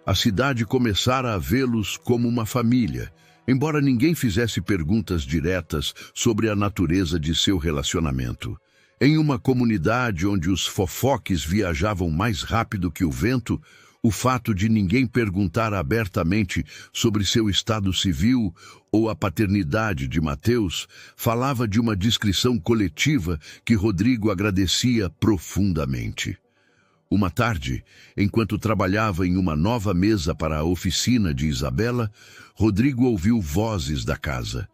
A cidade começara a vê-los como uma família, embora ninguém fizesse perguntas diretas sobre a natureza de seu relacionamento. Em uma comunidade onde os fofoques viajavam mais rápido que o vento, o fato de ninguém perguntar abertamente sobre seu estado civil ou a paternidade de Mateus falava de uma descrição coletiva que Rodrigo agradecia profundamente. Uma tarde, enquanto trabalhava em uma nova mesa para a oficina de Isabela, Rodrigo ouviu vozes da casa.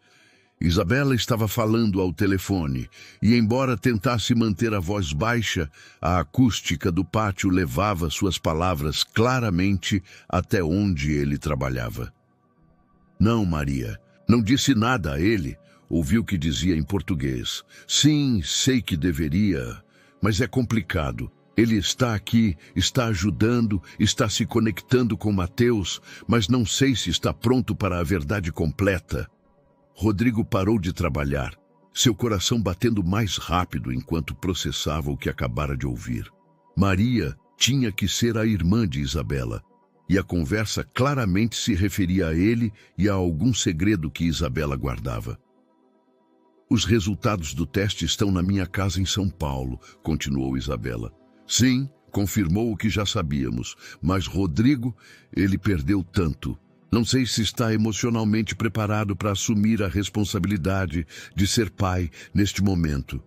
Isabela estava falando ao telefone, e embora tentasse manter a voz baixa, a acústica do pátio levava suas palavras claramente até onde ele trabalhava. "Não, Maria, não disse nada a ele", ouviu que dizia em português. "Sim, sei que deveria, mas é complicado. Ele está aqui, está ajudando, está se conectando com Mateus, mas não sei se está pronto para a verdade completa. Rodrigo parou de trabalhar, seu coração batendo mais rápido enquanto processava o que acabara de ouvir. Maria tinha que ser a irmã de Isabela, e a conversa claramente se referia a ele e a algum segredo que Isabela guardava. Os resultados do teste estão na minha casa em São Paulo, continuou Isabela. Sim, confirmou o que já sabíamos, mas Rodrigo, ele perdeu tanto. Não sei se está emocionalmente preparado para assumir a responsabilidade de ser pai neste momento.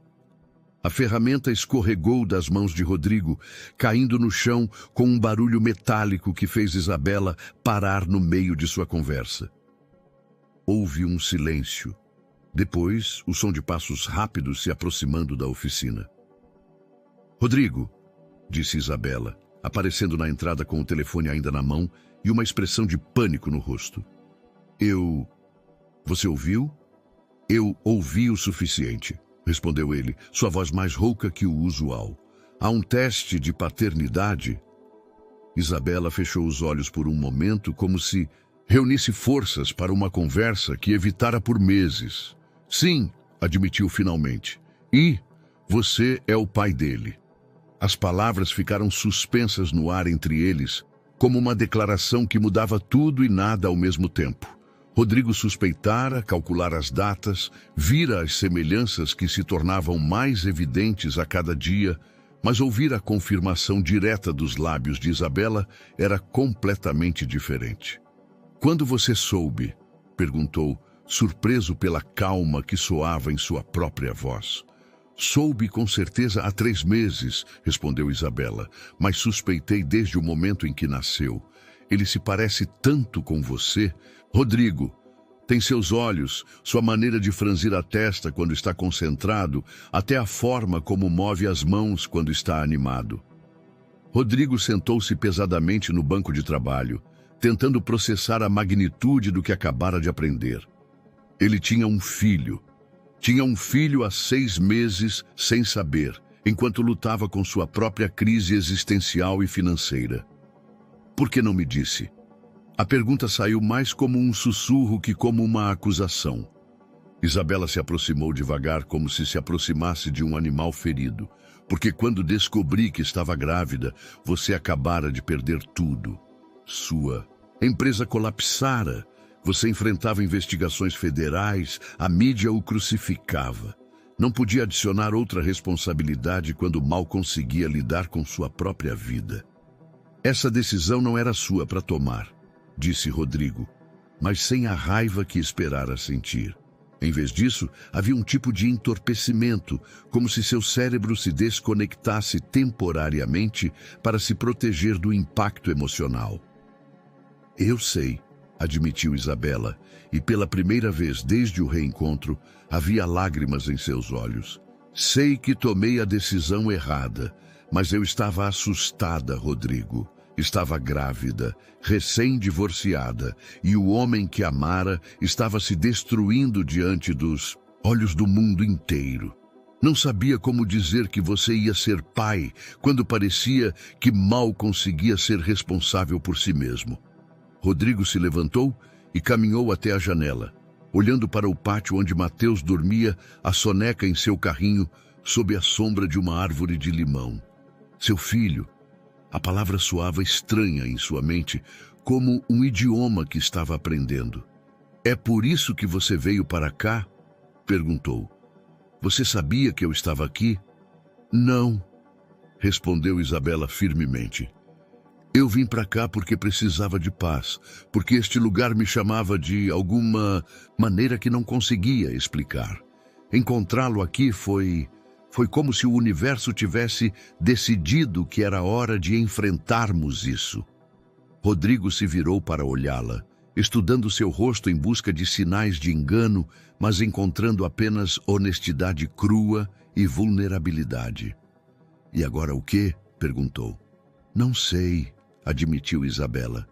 A ferramenta escorregou das mãos de Rodrigo, caindo no chão com um barulho metálico que fez Isabela parar no meio de sua conversa. Houve um silêncio. Depois, o som de passos rápidos se aproximando da oficina. Rodrigo, disse Isabela, aparecendo na entrada com o telefone ainda na mão e uma expressão de pânico no rosto. Você ouviu? Eu ouvi o suficiente, respondeu ele, sua voz mais rouca que o usual. Há um teste de paternidade? Isabela fechou os olhos por um momento, como se reunisse forças para uma conversa que evitara por meses. Sim, admitiu finalmente. E você é o pai dele. As palavras ficaram suspensas no ar entre eles, como uma declaração que mudava tudo e nada ao mesmo tempo. Rodrigo suspeitara, calculara as datas, vira as semelhanças que se tornavam mais evidentes a cada dia, mas ouvir a confirmação direta dos lábios de Isabela era completamente diferente. Quando você soube? Perguntou, surpreso pela calma que soava em sua própria voz. Soube com certeza há 3 meses, respondeu Isabela, mas suspeitei desde o momento em que nasceu. Ele se parece tanto com você. Rodrigo, tem seus olhos, sua maneira de franzir a testa quando está concentrado, até a forma como move as mãos quando está animado. Rodrigo sentou-se pesadamente no banco de trabalho, tentando processar a magnitude do que acabara de aprender. Ele tinha um filho. Tinha um filho há 6 meses sem saber, enquanto lutava com sua própria crise existencial e financeira. Por que não me disse? A pergunta saiu mais como um sussurro que como uma acusação. Isabela se aproximou devagar, como se aproximasse de um animal ferido. Porque quando descobri que estava grávida, você acabara de perder tudo. Sua empresa colapsara. Você enfrentava investigações federais, a mídia o crucificava. Não podia adicionar outra responsabilidade quando mal conseguia lidar com sua própria vida. Essa decisão não era sua para tomar, disse Rodrigo, mas sem a raiva que esperara sentir. Em vez disso, havia um tipo de entorpecimento, como se seu cérebro se desconectasse temporariamente para se proteger do impacto emocional. Eu sei, admitiu Isabela, e pela primeira vez desde o reencontro, havia lágrimas em seus olhos. Sei que tomei a decisão errada, mas eu estava assustada, Rodrigo. Estava grávida, recém-divorciada, e o homem que amara estava se destruindo diante dos olhos do mundo inteiro. Não sabia como dizer que você ia ser pai, quando parecia que mal conseguia ser responsável por si mesmo. Rodrigo se levantou e caminhou até a janela, olhando para o pátio onde Mateus dormia, a soneca em seu carrinho, sob a sombra de uma árvore de limão. Seu filho. A palavra soava estranha em sua mente, como um idioma que estava aprendendo. É por isso que você veio para cá? Perguntou. Você sabia que eu estava aqui? Não, respondeu Isabela firmemente. Eu vim para cá porque precisava de paz, porque este lugar me chamava de alguma maneira que não conseguia explicar. Encontrá-lo aqui foi como se o universo tivesse decidido que era hora de enfrentarmos isso. Rodrigo se virou para olhá-la, estudando seu rosto em busca de sinais de engano, mas encontrando apenas honestidade crua e vulnerabilidade. E agora o quê? Perguntou. Não sei, admitiu Isabela.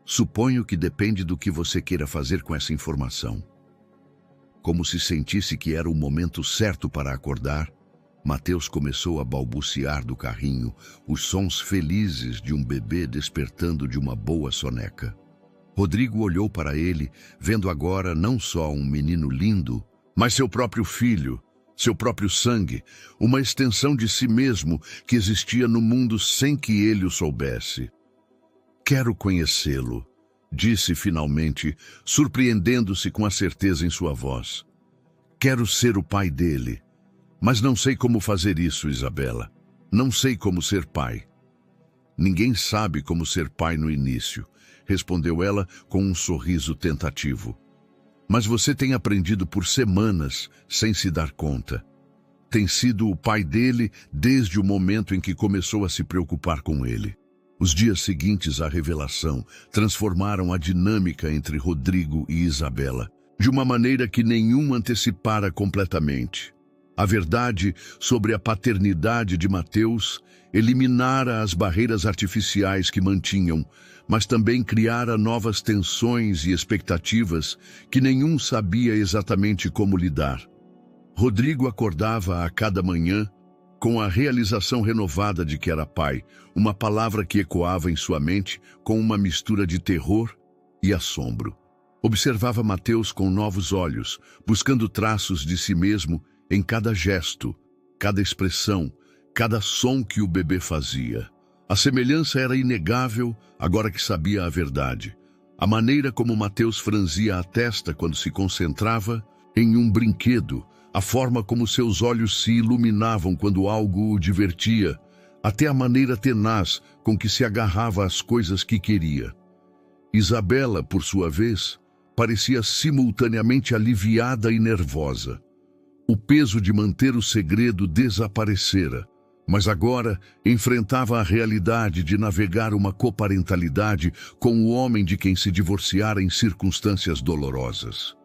Suponho que depende do que você queira fazer com essa informação. Como se sentisse que era o momento certo para acordar, Mateus começou a balbuciar do carrinho, os sons felizes de um bebê despertando de uma boa soneca. Rodrigo olhou para ele, vendo agora não só um menino lindo, mas seu próprio filho, seu próprio sangue, uma extensão de si mesmo que existia no mundo sem que ele o soubesse. "Quero conhecê-lo", disse finalmente, surpreendendo-se com a certeza em sua voz. "Quero ser o pai dele. Mas não sei como fazer isso, Isabela. Não sei como ser pai." "Ninguém sabe como ser pai no início", respondeu ela com um sorriso tentativo. "Mas você tem aprendido por semanas sem se dar conta. Tem sido o pai dele desde o momento em que começou a se preocupar com ele." Os dias seguintes à revelação transformaram a dinâmica entre Rodrigo e Isabela, de uma maneira que nenhum antecipara completamente. A verdade sobre a paternidade de Mateus eliminara as barreiras artificiais que mantinham, mas também criara novas tensões e expectativas que nenhum sabia exatamente como lidar. Rodrigo acordava a cada manhã com a realização renovada de que era pai, uma palavra que ecoava em sua mente com uma mistura de terror e assombro. Observava Mateus com novos olhos, buscando traços de si mesmo em cada gesto, cada expressão, cada som que o bebê fazia. A semelhança era inegável agora que sabia a verdade. A maneira como Mateus franzia a testa quando se concentrava em um brinquedo, a forma como seus olhos se iluminavam quando algo o divertia, até a maneira tenaz com que se agarrava às coisas que queria. Isabela, por sua vez, parecia simultaneamente aliviada e nervosa. O peso de manter o segredo desaparecera, mas agora enfrentava a realidade de navegar uma coparentalidade com o homem de quem se divorciara em circunstâncias dolorosas.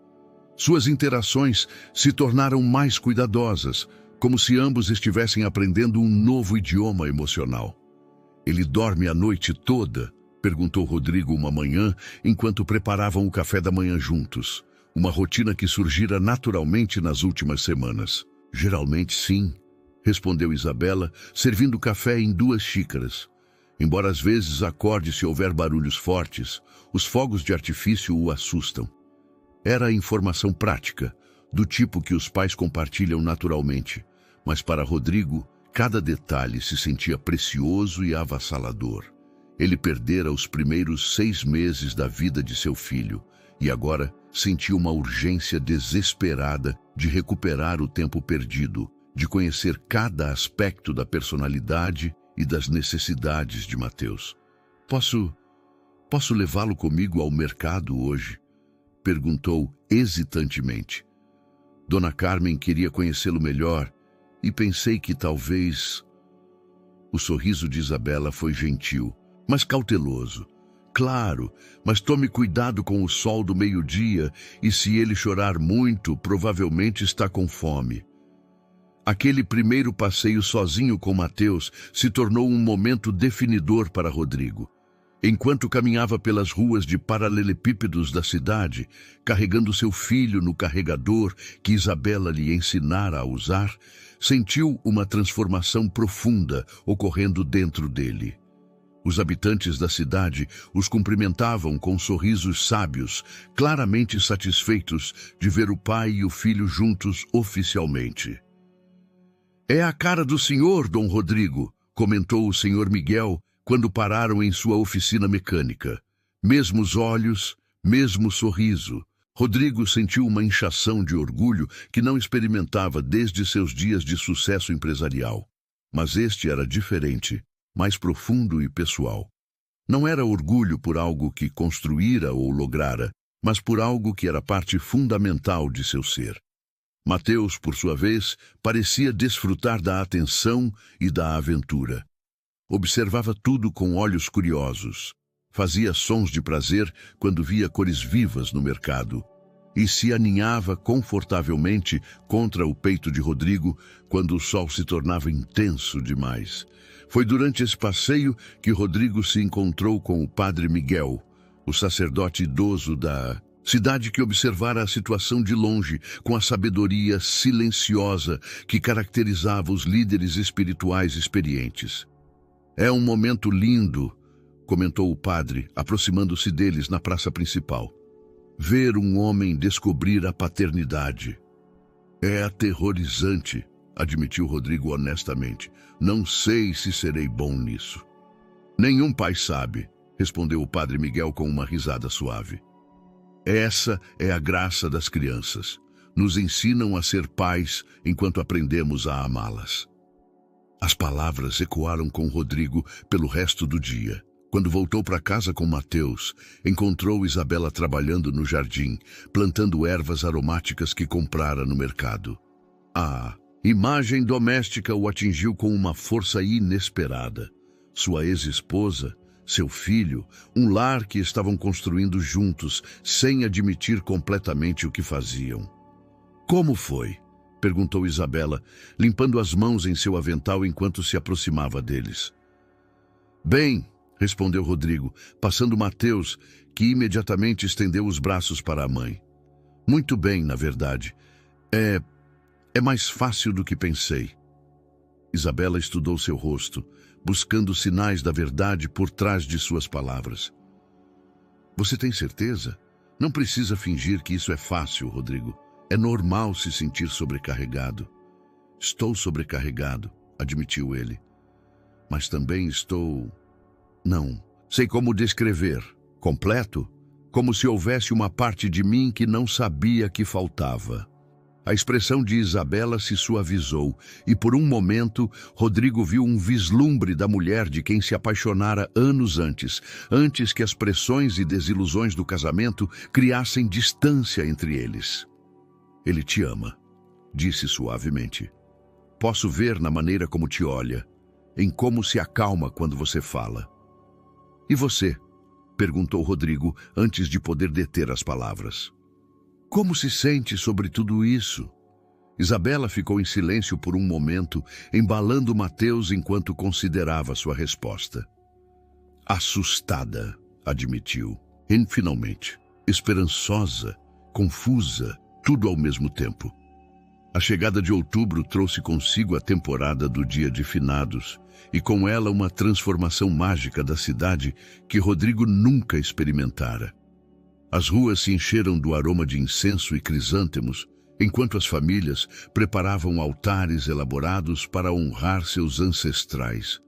Suas interações se tornaram mais cuidadosas, como se ambos estivessem aprendendo um novo idioma emocional. "Ele dorme a noite toda?", perguntou Rodrigo uma manhã, enquanto preparavam o café da manhã juntos. Uma rotina que surgira naturalmente nas últimas semanas. "Geralmente sim", respondeu Isabela, servindo café em 2 xícaras. Embora às vezes acorde se houver barulhos fortes, os fogos de artifício o assustam. Era a informação prática, do tipo que os pais compartilham naturalmente, mas para Rodrigo, cada detalhe se sentia precioso e avassalador. Ele perdera os primeiros 6 meses da vida de seu filho, e agora sentia uma urgência desesperada de recuperar o tempo perdido, de conhecer cada aspecto da personalidade e das necessidades de Mateus. Posso levá-lo comigo ao mercado hoje?", perguntou hesitantemente. Dona Carmen queria conhecê-lo melhor e pensei que talvez... O sorriso de Isabela foi gentil, mas cauteloso. "Claro, mas tome cuidado com o sol do meio-dia e se ele chorar muito, provavelmente está com fome." Aquele primeiro passeio sozinho com Mateus se tornou um momento definidor para Rodrigo. Enquanto caminhava pelas ruas de paralelepípedos da cidade, carregando seu filho no carregador que Isabela lhe ensinara a usar, sentiu uma transformação profunda ocorrendo dentro dele. Os habitantes da cidade os cumprimentavam com sorrisos sábios, claramente satisfeitos de ver o pai e o filho juntos oficialmente. "É a cara do senhor, Dom Rodrigo", comentou o senhor Miguel quando pararam em sua oficina mecânica. Mesmos olhos, mesmo sorriso. Rodrigo sentiu uma inchação de orgulho que não experimentava desde seus dias de sucesso empresarial. Mas este era diferente, mais profundo e pessoal. Não era orgulho por algo que construíra ou lograra, mas por algo que era parte fundamental de seu ser. Mateus, por sua vez, parecia desfrutar da atenção e da aventura. Observava tudo com olhos curiosos. Fazia sons de prazer quando via cores vivas no mercado. E se aninhava confortavelmente contra o peito de Rodrigo quando o sol se tornava intenso demais. Foi durante esse passeio que Rodrigo se encontrou com o padre Miguel, o sacerdote idoso da Cidade que observara a situação de longe, com a sabedoria silenciosa que caracterizava os líderes espirituais experientes. É um momento lindo, comentou o padre, aproximando-se deles na praça principal. Ver um homem descobrir a paternidade. É aterrorizante, admitiu Rodrigo honestamente. Não sei se serei bom nisso. Nenhum pai sabe, respondeu o padre Miguel com uma risada suave. Essa é a graça das crianças. Nos ensinam a ser pais enquanto aprendemos a amá-las. As palavras ecoaram com Rodrigo pelo resto do dia. Quando voltou para casa com Mateus, encontrou Isabela trabalhando no jardim, plantando ervas aromáticas que comprara no mercado. A imagem doméstica o atingiu com uma força inesperada. Sua ex-esposa, seu filho, um lar que estavam construindo juntos, sem admitir completamente o que faziam. Como foi? Perguntou Isabela, limpando as mãos em seu avental enquanto se aproximava deles. Bem, respondeu Rodrigo, passando Mateus, que imediatamente estendeu os braços para a mãe. Muito bem, na verdade. É mais fácil do que pensei. Isabela estudou seu rosto, buscando sinais da verdade por trás de suas palavras. Você tem certeza? Não precisa fingir que isso é fácil, Rodrigo. É normal se sentir sobrecarregado. Estou sobrecarregado, admitiu ele. Mas também estou... Não, sei como descrever. Completo? Como se houvesse uma parte de mim que não sabia que faltava. A expressão de Isabela se suavizou e, por um momento, Rodrigo viu um vislumbre da mulher de quem se apaixonara anos antes que as pressões e desilusões do casamento criassem distância entre eles. Ele te ama, disse suavemente. Posso ver na maneira como te olha, em como se acalma quando você fala. E você? Perguntou Rodrigo antes de poder deter as palavras. Como se sente sobre tudo isso? Isabela ficou em silêncio por um momento, embalando Mateus enquanto considerava sua resposta. Assustada, admitiu, finalmente, esperançosa, confusa, tudo ao mesmo tempo. A chegada de outubro trouxe consigo a temporada do Dia de Finados e com ela uma transformação mágica da cidade que Rodrigo nunca experimentara. As ruas se encheram do aroma de incenso e crisântemos, enquanto as famílias preparavam altares elaborados para honrar seus ancestrais.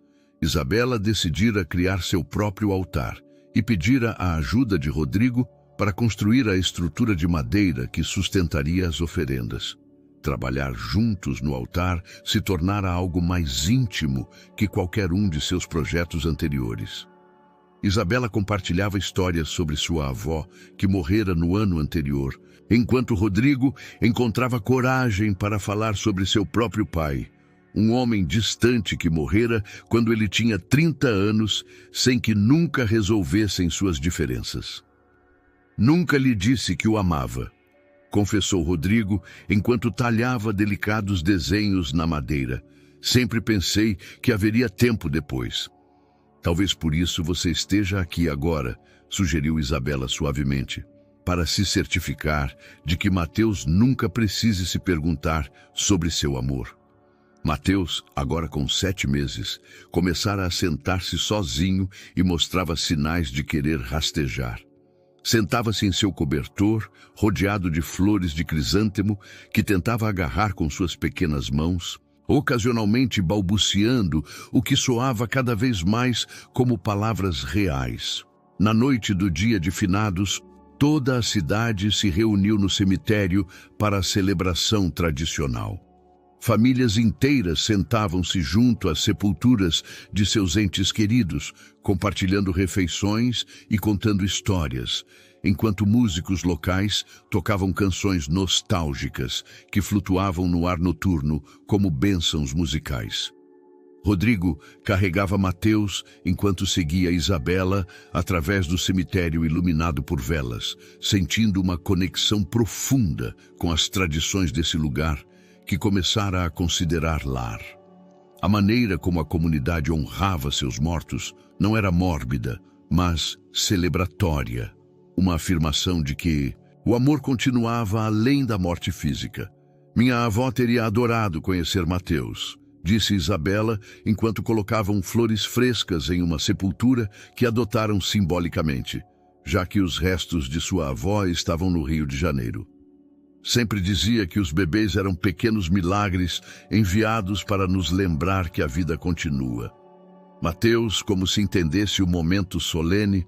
Isabela decidira criar seu próprio altar e pedira a ajuda de Rodrigo para construir a estrutura de madeira que sustentaria as oferendas. Trabalhar juntos no altar se tornara algo mais íntimo que qualquer um de seus projetos anteriores. Isabela compartilhava histórias sobre sua avó, que morrera no ano anterior, enquanto Rodrigo encontrava coragem para falar sobre seu próprio pai, um homem distante que morrera quando ele tinha 30 anos, sem que nunca resolvessem suas diferenças. Nunca lhe disse que o amava, confessou Rodrigo enquanto talhava delicados desenhos na madeira. Sempre pensei que haveria tempo depois. Talvez por isso você esteja aqui agora, sugeriu Isabela suavemente, para se certificar de que Mateus nunca precise se perguntar sobre seu amor. Mateus, agora com 7 meses, começara a sentar-se sozinho e mostrava sinais de querer rastejar. Sentava-se em seu cobertor, rodeado de flores de crisântemo, que tentava agarrar com suas pequenas mãos, ocasionalmente balbuciando o que soava cada vez mais como palavras reais. Na noite do Dia de Finados, toda a cidade se reuniu no cemitério para a celebração tradicional. Famílias inteiras sentavam-se junto às sepulturas de seus entes queridos, compartilhando refeições e contando histórias, enquanto músicos locais tocavam canções nostálgicas que flutuavam no ar noturno como bênçãos musicais. Rodrigo carregava Mateus enquanto seguia Isabela através do cemitério iluminado por velas, sentindo uma conexão profunda com as tradições desse lugar que começara a considerar lar. A maneira como a comunidade honrava seus mortos não era mórbida, mas celebratória, uma afirmação de que O amor continuava além da morte física. Minha avó teria adorado conhecer Mateus, disse Isabela, enquanto colocavam flores frescas em uma sepultura que adotaram simbolicamente, já que os restos de sua avó estavam no Rio de Janeiro. Sempre dizia que os bebês eram pequenos milagres enviados para nos lembrar que a vida continua. Mateus, como se entendesse o momento solene,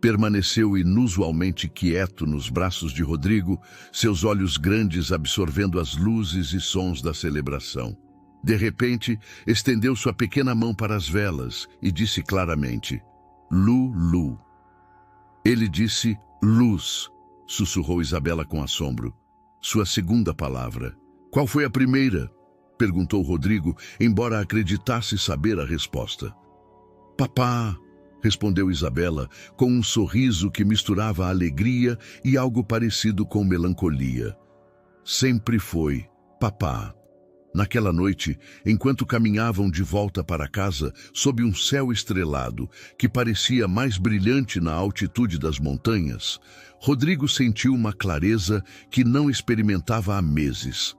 permaneceu inusualmente quieto nos braços de Rodrigo, seus olhos grandes absorvendo as luzes e sons da celebração. De repente, estendeu sua pequena mão para as velas e disse claramente: Lu. Ele disse luz, sussurrou Isabela com assombro. Sua segunda palavra. Qual foi a primeira? Perguntou Rodrigo, embora acreditasse saber a resposta. Papá, respondeu Isabela, com um sorriso que misturava alegria e algo parecido com melancolia. Sempre foi papá. Naquela noite, enquanto caminhavam de volta para casa, sob um céu estrelado, que parecia mais brilhante na altitude das montanhas, Rodrigo sentiu uma clareza que não experimentava há meses.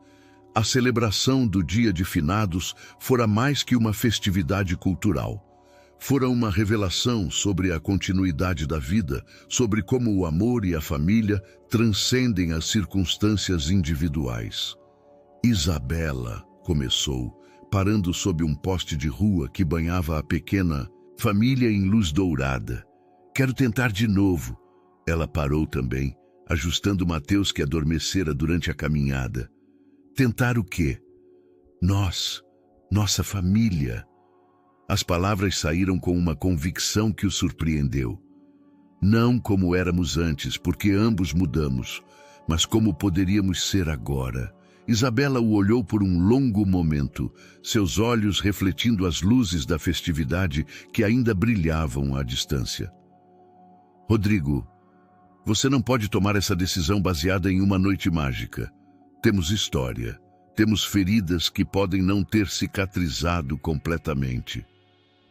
A celebração do Dia de Finados fora mais que uma festividade cultural. Fora uma revelação sobre a continuidade da vida, sobre como o amor e a família transcendem as circunstâncias individuais. Isabela, começou, parando sob um poste de rua que banhava a pequena família em luz dourada. Quero tentar de novo. Ela parou também, ajustando Mateus que adormecera durante a caminhada. Tentar o quê? Nossa família. As palavras saíram com uma convicção que o surpreendeu. Não como éramos antes, porque ambos mudamos, mas como poderíamos ser agora. Isabela o olhou por um longo momento, seus olhos refletindo as luzes da festividade que ainda brilhavam à distância. Rodrigo, você não pode tomar essa decisão baseada em uma noite mágica. Temos história, temos feridas que podem não ter cicatrizado completamente.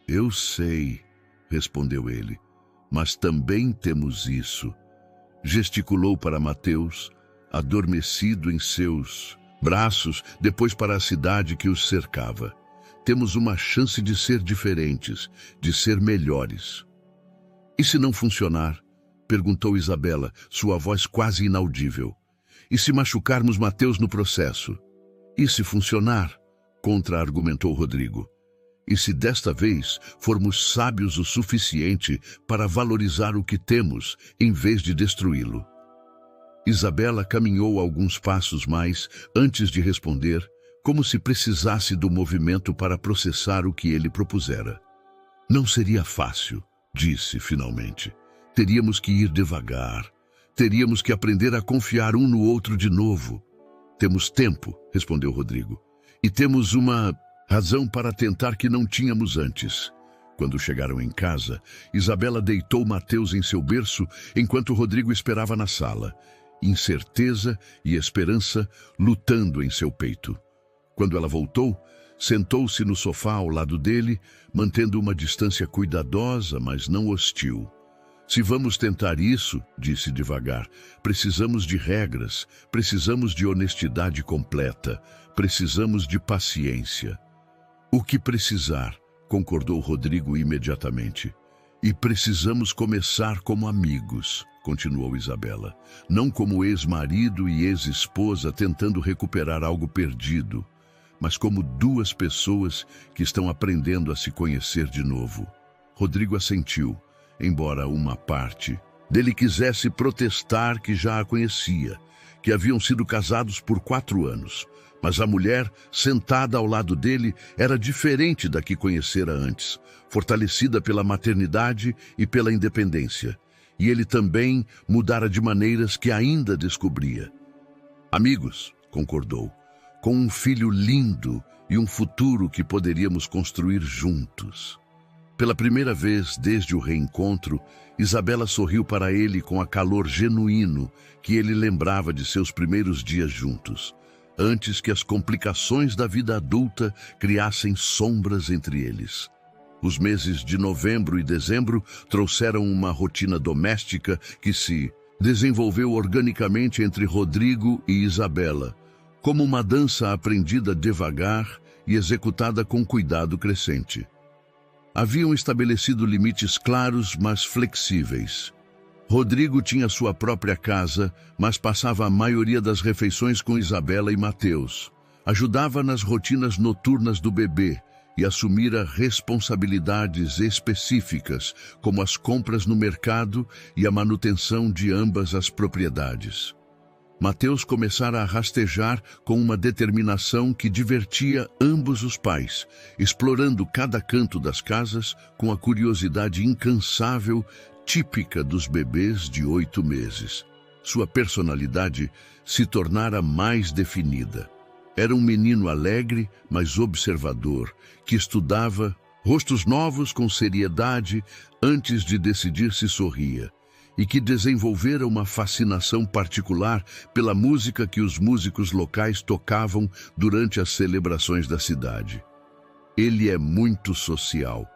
Eu sei, respondeu ele, mas também temos isso. Gesticulou para Mateus, adormecido em seus braços, depois para a cidade que os cercava. Temos uma chance de ser diferentes, de ser melhores. E se não funcionar? Perguntou Isabela, sua voz quase inaudível. E se machucarmos Mateus no processo? E se funcionar? Contra-argumentou Rodrigo. E se desta vez formos sábios o suficiente para valorizar o que temos, em vez de destruí-lo? Isabela caminhou alguns passos mais antes de responder, como se precisasse do movimento para processar o que ele propusera. Não seria fácil, disse finalmente. Teríamos que ir devagar. Teríamos que aprender a confiar um no outro de novo. Temos tempo, respondeu Rodrigo. E temos uma razão para tentar que não tínhamos antes. Quando chegaram em casa, Isabela deitou Mateus em seu berço enquanto Rodrigo esperava na sala. Incerteza e esperança lutando em seu peito. Quando ela voltou, sentou-se no sofá ao lado dele, mantendo uma distância cuidadosa, mas não hostil. Se vamos tentar isso, disse devagar, precisamos de regras, precisamos de honestidade completa, precisamos de paciência. O que precisar, concordou Rodrigo imediatamente. E precisamos começar como amigos, continuou Isabela, não como ex-marido e ex-esposa tentando recuperar algo perdido, mas como duas pessoas que estão aprendendo a se conhecer de novo. Rodrigo assentiu, embora uma parte dele quisesse protestar que já a conhecia, que haviam sido casados por 4 anos, mas a mulher sentada ao lado dele era diferente da que conhecera antes, fortalecida pela maternidade e pela independência. E ele também mudara de maneiras que ainda descobria. Amigos, concordou, com um filho lindo e um futuro que poderíamos construir juntos. Pela primeira vez desde o reencontro, Isabela sorriu para ele com a calor genuíno que ele lembrava de seus primeiros dias juntos, antes que as complicações da vida adulta criassem sombras entre eles. Os meses de novembro e dezembro trouxeram uma rotina doméstica que se desenvolveu organicamente entre Rodrigo e Isabela, como uma dança aprendida devagar e executada com cuidado crescente. Haviam estabelecido limites claros, mas flexíveis. Rodrigo tinha sua própria casa, mas passava a maioria das refeições com Isabela e Mateus. Ajudava nas rotinas noturnas do bebê e assumira responsabilidades específicas, como as compras no mercado e a manutenção de ambas as propriedades. Mateus começara a rastejar com uma determinação que divertia ambos os pais, explorando cada canto das casas com a curiosidade incansável típica dos bebês de 8 meses. Sua personalidade se tornara mais definida. Era um menino alegre, mas observador, que estudava rostos novos com seriedade antes de decidir se sorria, e que desenvolvera uma fascinação particular pela música que os músicos locais tocavam durante as celebrações da cidade. Ele é muito social,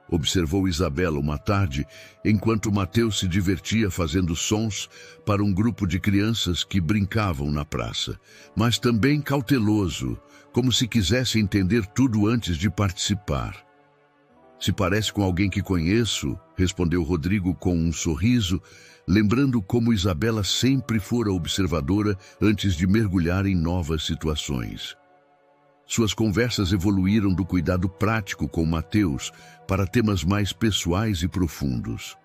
observou Isabela uma tarde, enquanto Mateus se divertia fazendo sons para um grupo de crianças que brincavam na praça, mas também cauteloso, como se quisesse entender tudo antes de participar. Se parece com alguém que conheço, respondeu Rodrigo com um sorriso, lembrando como Isabela sempre fora observadora antes de mergulhar em novas situações. Suas conversas evoluíram do cuidado prático com Mateus para temas mais pessoais e profundos.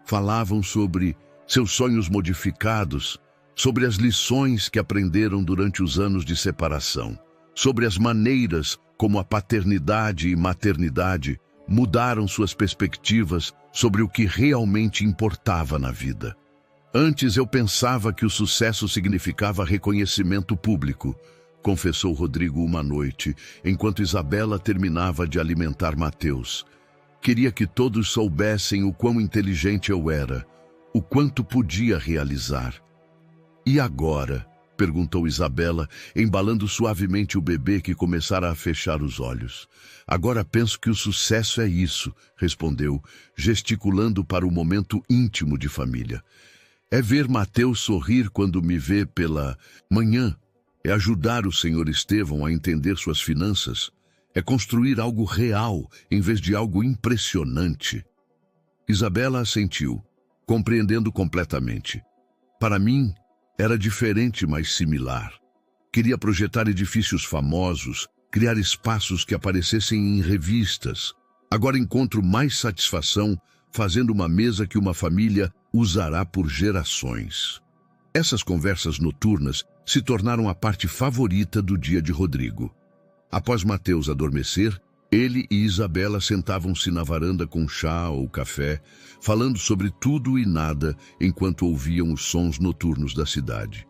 Falavam sobre seus sonhos modificados, sobre as lições que aprenderam durante os anos de separação, sobre as maneiras como a paternidade e maternidade mudaram suas perspectivas sobre o que realmente importava na vida. Antes eu pensava que o sucesso significava reconhecimento público, confessou Rodrigo uma noite, enquanto Isabela terminava de alimentar Mateus. Queria que todos soubessem o quão inteligente eu era, o quanto podia realizar. E agora? Perguntou Isabela, embalando suavemente o bebê que começara a fechar os olhos. Agora penso que o sucesso é isso, respondeu, gesticulando para o momento íntimo de família. É ver Mateus sorrir quando me vê pela manhã. É ajudar o Sr. Estevão a entender suas finanças. É construir algo real em vez de algo impressionante. Isabela assentiu, compreendendo completamente. Para mim, era diferente, mas similar. Queria projetar edifícios famosos, criar espaços que aparecessem em revistas. Agora encontro mais satisfação fazendo uma mesa que uma família usará por gerações. Essas conversas noturnas se tornaram a parte favorita do dia de Rodrigo. Após Mateus adormecer, ele e Isabela sentavam-se na varanda com chá ou café, falando sobre tudo e nada enquanto ouviam os sons noturnos da cidade.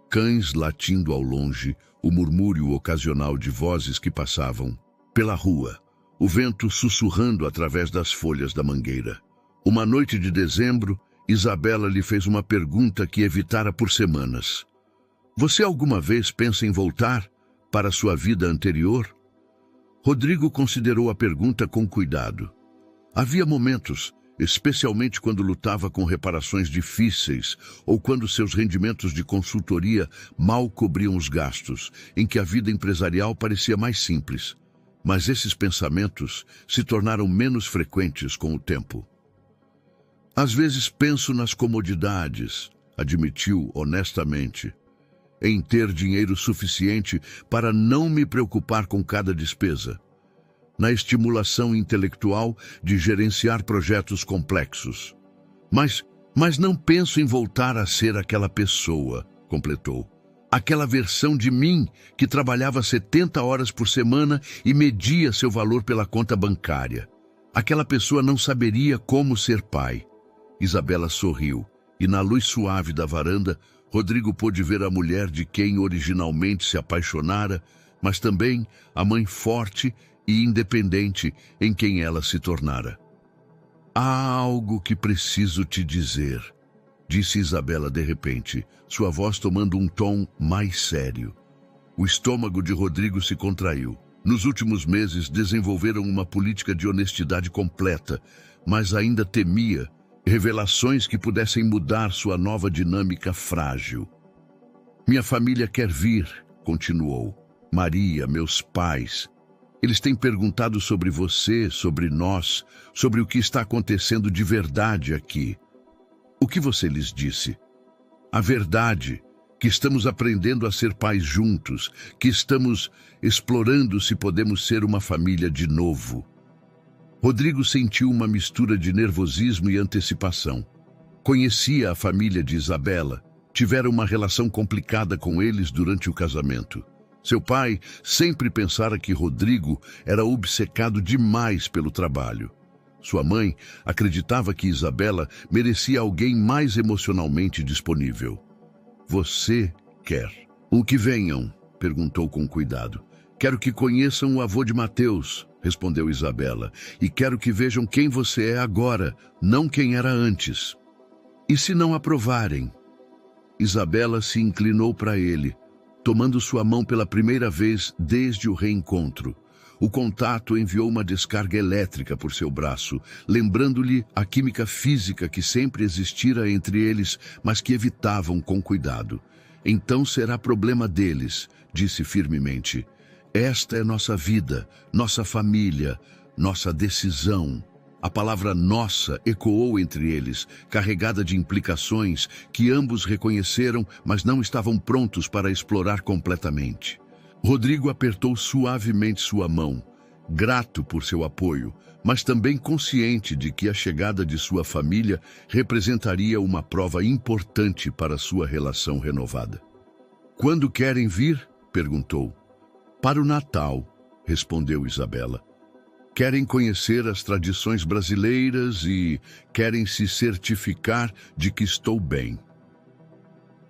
Cães latindo ao longe, o murmúrio ocasional de vozes que passavam pela rua, o vento sussurrando através das folhas da mangueira. Uma noite de dezembro, Isabela lhe fez uma pergunta que evitara por semanas. Você alguma vez pensa em voltar para sua vida anterior? Rodrigo considerou a pergunta com cuidado. Havia momentos, especialmente quando lutava com reparações difíceis ou quando seus rendimentos de consultoria mal cobriam os gastos, em que a vida empresarial parecia mais simples. Mas esses pensamentos se tornaram menos frequentes com o tempo. Às vezes penso nas comodidades, admitiu honestamente, em ter dinheiro suficiente para não me preocupar com cada despesa, na estimulação intelectual de gerenciar projetos complexos. Mas não penso em voltar a ser aquela pessoa, completou. Aquela versão de mim que trabalhava 70 horas por semana e media seu valor pela conta bancária. Aquela pessoa não saberia como ser pai. Isabela sorriu, e na luz suave da varanda, Rodrigo pôde ver a mulher de quem originalmente se apaixonara, mas também a mãe forte e independente em quem ela se tornara. Há algo que preciso te dizer, disse Isabela de repente, sua voz tomando um tom mais sério. O estômago de Rodrigo se contraiu. Nos últimos meses desenvolveram uma política de honestidade completa, mas ainda temia Revelações que pudessem mudar sua nova dinâmica frágil. Minha família quer vir, continuou. Maria, meus pais. Eles têm perguntado sobre você, sobre nós, sobre o que está acontecendo de verdade aqui. O que você lhes disse? A verdade, que estamos aprendendo a ser pais juntos, que estamos explorando se podemos ser uma família de novo. Rodrigo sentiu uma mistura de nervosismo e antecipação. Conhecia a família de Isabela, tivera uma relação complicada com eles durante o casamento. Seu pai sempre pensara que Rodrigo era obcecado demais pelo trabalho. Sua mãe acreditava que Isabela merecia alguém mais emocionalmente disponível. Você quer? O que venham? Perguntou com cuidado. Quero que conheçam o avô de Mateus, respondeu Isabela, e quero que vejam quem você é agora, não quem era antes. E se não aprovarem? Isabela se inclinou para ele, tomando sua mão pela primeira vez desde o reencontro. O contato enviou uma descarga elétrica por seu braço, lembrando-lhe a química física que sempre existira entre eles, mas que evitavam com cuidado. Então será problema deles, disse firmemente. Esta é nossa vida, nossa família, nossa decisão. A palavra nossa ecoou entre eles, carregada de implicações que ambos reconheceram, mas não estavam prontos para explorar completamente. Rodrigo apertou suavemente sua mão, grato por seu apoio, mas também consciente de que a chegada de sua família representaria uma prova importante para sua relação renovada. Quando querem vir? Perguntou. Para o Natal, respondeu Isabela. Querem conhecer as tradições brasileiras e querem se certificar de que estou bem.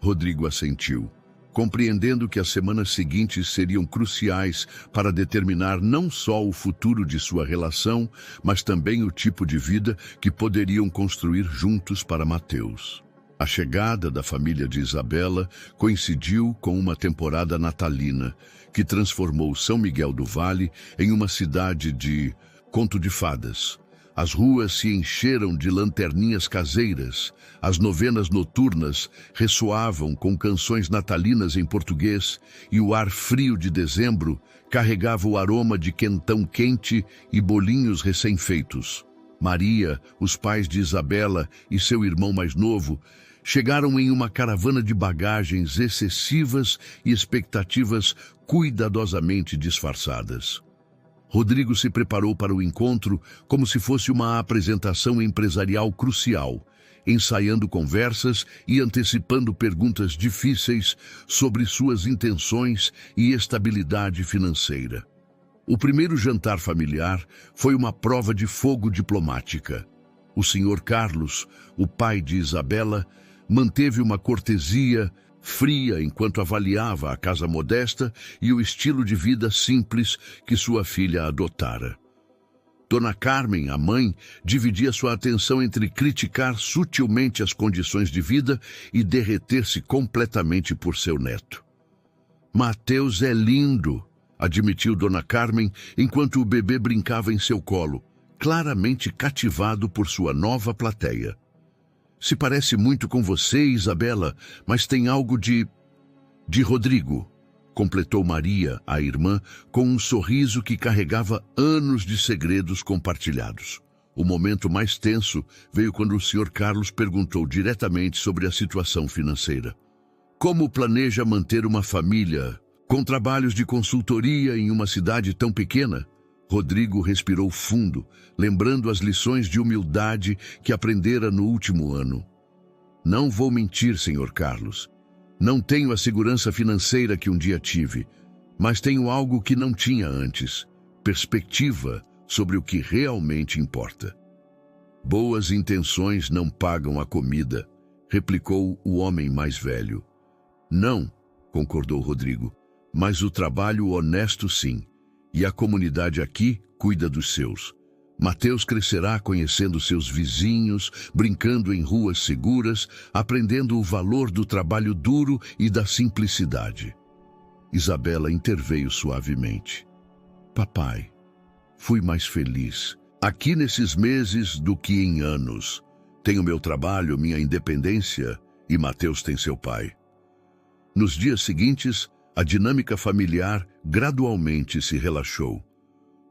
Rodrigo assentiu, compreendendo que as semanas seguintes seriam cruciais para determinar não só o futuro de sua relação, mas também o tipo de vida que poderiam construir juntos para Mateus. A chegada da família de Isabela coincidiu com uma temporada natalina, que transformou São Miguel do Vale em uma cidade de conto de fadas. As ruas se encheram de lanterninhas caseiras, as novenas noturnas ressoavam com canções natalinas em português e o ar frio de dezembro carregava o aroma de quentão quente e bolinhos recém-feitos. Maria, os pais de Isabela e seu irmão mais novo chegaram em uma caravana de bagagens excessivas e expectativas cuidadosamente disfarçadas. Rodrigo se preparou para o encontro como se fosse uma apresentação empresarial crucial, ensaiando conversas e antecipando perguntas difíceis sobre suas intenções e estabilidade financeira. O primeiro jantar familiar foi uma prova de fogo diplomática. O Sr. Carlos, o pai de Isabela, manteve uma cortesia fria enquanto avaliava a casa modesta e o estilo de vida simples que sua filha adotara. Dona Carmen, a mãe, dividia sua atenção entre criticar sutilmente as condições de vida e derreter-se completamente por seu neto. Mateus é lindo, admitiu Dona Carmen enquanto o bebê brincava em seu colo, claramente cativado por sua nova plateia. Se parece muito com você, Isabela, mas tem algo de Rodrigo, completou Maria, a irmã, com um sorriso que carregava anos de segredos compartilhados. O momento mais tenso veio quando o Sr. Carlos perguntou diretamente sobre a situação financeira. Como planeja manter uma família com trabalhos de consultoria em uma cidade tão pequena? Rodrigo respirou fundo, lembrando as lições de humildade que aprendera no último ano. Não vou mentir, Sr. Carlos. Não tenho a segurança financeira que um dia tive, mas tenho algo que não tinha antes: perspectiva sobre o que realmente importa. Boas intenções não pagam a comida, replicou o homem mais velho. Não, concordou Rodrigo, mas o trabalho honesto sim. E a comunidade aqui cuida dos seus. Mateus crescerá conhecendo seus vizinhos, brincando em ruas seguras, aprendendo o valor do trabalho duro e da simplicidade. Isabela interveio suavemente. Papai, fui mais feliz aqui nesses meses do que em anos. tenho meu trabalho, minha independência, e Mateus tem seu pai. Nos dias seguintes, a dinâmica familiar gradualmente se relaxou.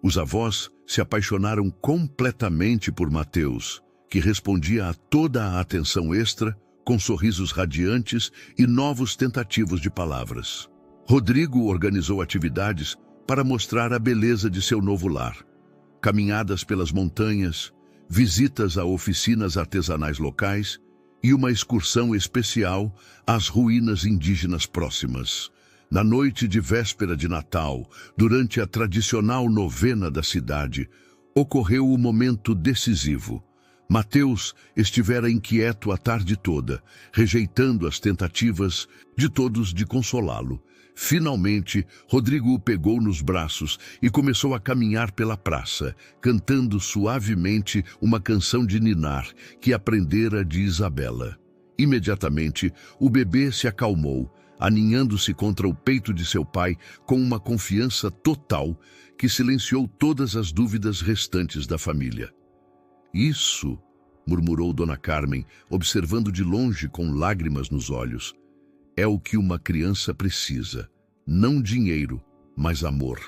Os avós se apaixonaram completamente por Mateus, que respondia a toda a atenção extra, com sorrisos radiantes e novos tentativos de palavras. Rodrigo organizou atividades para mostrar a beleza de seu novo lar. Caminhadas pelas montanhas, visitas a oficinas artesanais locais e uma excursão especial às ruínas indígenas próximas. Na noite de véspera de Natal, durante a tradicional novena da cidade, ocorreu o momento decisivo. Mateus estivera inquieto a tarde toda, rejeitando as tentativas de todos de consolá-lo. Finalmente, Rodrigo o pegou nos braços e começou a caminhar pela praça, cantando suavemente uma canção de ninar que aprendera de Isabela. Imediatamente, o bebê se acalmou, aninhando-se contra o peito de seu pai com uma confiança total que silenciou todas as dúvidas restantes da família. Isso, murmurou Dona Carmen, observando de longe com lágrimas nos olhos, é o que uma criança precisa, não dinheiro, mas amor.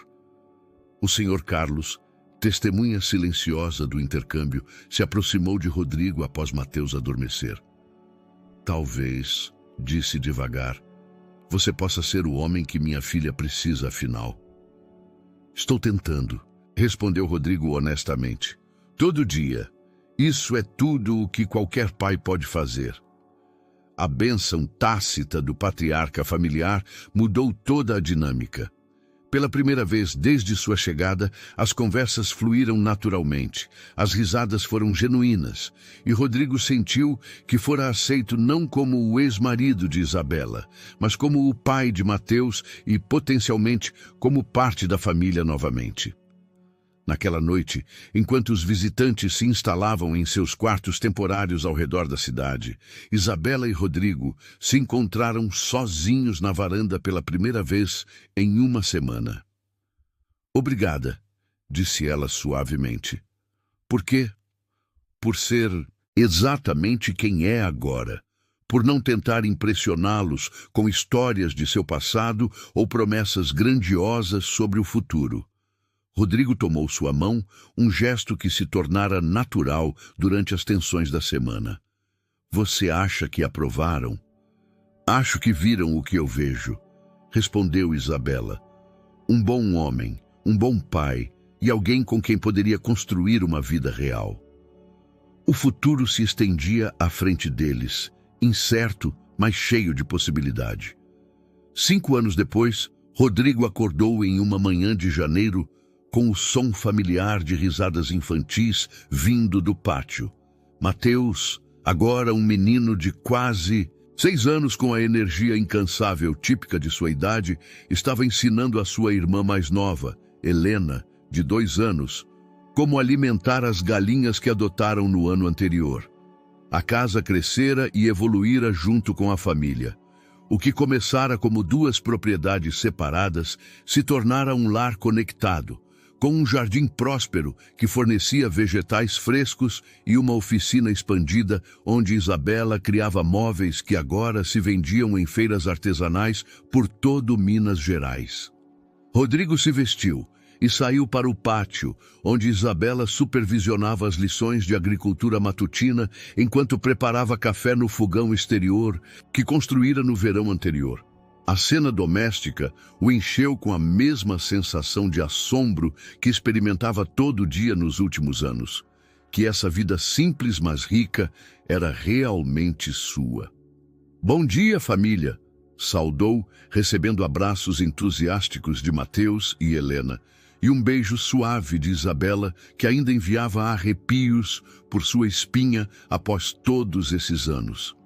O Sr. Carlos, testemunha silenciosa do intercâmbio, se aproximou de Rodrigo após Mateus adormecer. Talvez, disse devagar, você possa ser o homem que minha filha precisa afinal. Estou tentando, respondeu Rodrigo honestamente. Todo dia. Isso é tudo o que qualquer pai pode fazer. A bênção tácita do patriarca familiar mudou toda a dinâmica. Pela primeira vez desde sua chegada, as conversas fluíram naturalmente, as risadas foram genuínas, e Rodrigo sentiu que fora aceito não como o ex-marido de Isabela, mas como o pai de Mateus e, potencialmente, como parte da família novamente. Naquela noite, enquanto os visitantes se instalavam em seus quartos temporários ao redor da cidade, Isabela e Rodrigo se encontraram sozinhos na varanda pela primeira vez em uma semana. Obrigada, disse ela suavemente. Por quê? Por ser exatamente quem é agora, por não tentar impressioná-los com histórias de seu passado ou promessas grandiosas sobre o futuro. Rodrigo tomou sua mão, um gesto que se tornara natural durante as tensões da semana. Você acha que aprovaram? Acho que viram o que eu vejo, respondeu Isabela. Um bom homem, um bom pai e alguém com quem poderia construir uma vida real. O futuro se estendia à frente deles, incerto, mas cheio de possibilidade. 5 anos depois, Rodrigo acordou em uma manhã de janeiro com o som familiar de risadas infantis vindo do pátio. Mateus, agora um menino de quase 6 anos com a energia incansável típica de sua idade, estava ensinando a sua irmã mais nova, Helena, de 2 anos, como alimentar as galinhas que adotaram no ano anterior. A casa crescera e evoluíra junto com a família. O que começara como 2 propriedades separadas se tornara um lar conectado, com um jardim próspero que fornecia vegetais frescos e uma oficina expandida onde Isabela criava móveis que agora se vendiam em feiras artesanais por todo Minas Gerais. Rodrigo se vestiu e saiu para o pátio, onde Isabela supervisionava as lições de agricultura matutina enquanto preparava café no fogão exterior que construíra no verão anterior. A cena doméstica o encheu com a mesma sensação de assombro que experimentava todo dia nos últimos anos, que essa vida simples mas rica era realmente sua. Bom dia, família! Saudou, recebendo abraços entusiásticos de Mateus e Helena, e um beijo suave de Isabela, que ainda enviava arrepios por sua espinha após todos esses anos.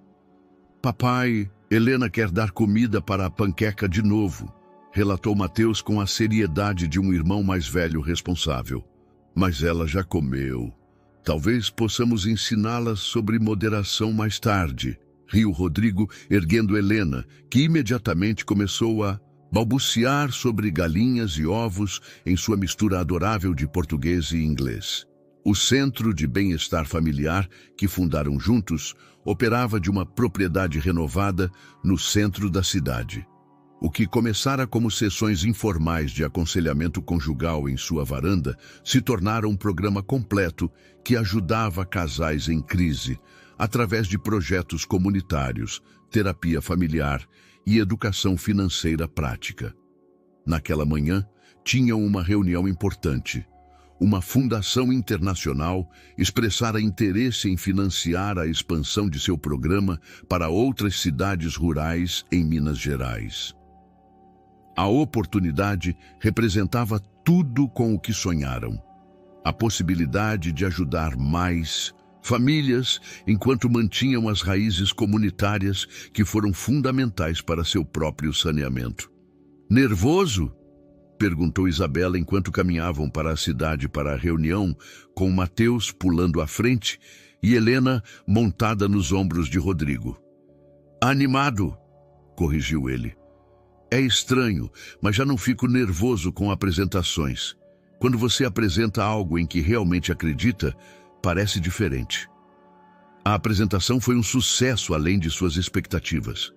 Papai, Helena quer dar comida para a panqueca de novo, relatou Mateus com a seriedade de um irmão mais velho responsável. Mas ela já comeu. Talvez possamos ensiná-la sobre moderação mais tarde, riu Rodrigo, erguendo Helena, que imediatamente começou a balbuciar sobre galinhas e ovos em sua mistura adorável de português e inglês. O Centro de Bem-Estar Familiar, que fundaram juntos, operava de uma propriedade renovada no centro da cidade. O que começara como sessões informais de aconselhamento conjugal em sua varanda se tornara um programa completo que ajudava casais em crise, através de projetos comunitários, terapia familiar e educação financeira prática. Naquela manhã, tinham uma reunião importante. Uma fundação internacional expressara interesse em financiar a expansão de seu programa para outras cidades rurais em Minas Gerais. A oportunidade representava tudo com o que sonharam. A possibilidade de ajudar mais famílias enquanto mantinham as raízes comunitárias que foram fundamentais para seu próprio saneamento. Nervoso? Perguntou Isabela enquanto caminhavam para a cidade para a reunião, com Mateus pulando à frente e Helena montada nos ombros de Rodrigo. Animado, corrigiu ele. É estranho, mas já não fico nervoso com apresentações. Quando você apresenta algo em que realmente acredita, parece diferente. A apresentação foi um sucesso além de suas expectativas.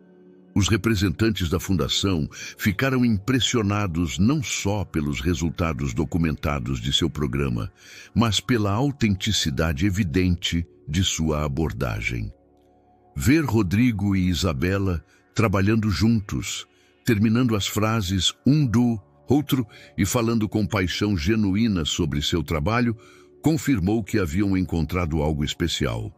Os representantes da fundação ficaram impressionados não só pelos resultados documentados de seu programa, mas pela autenticidade evidente de sua abordagem. Ver Rodrigo e Isabela trabalhando juntos, terminando as frases um do outro e falando com paixão genuína sobre seu trabalho, confirmou que haviam encontrado algo especial.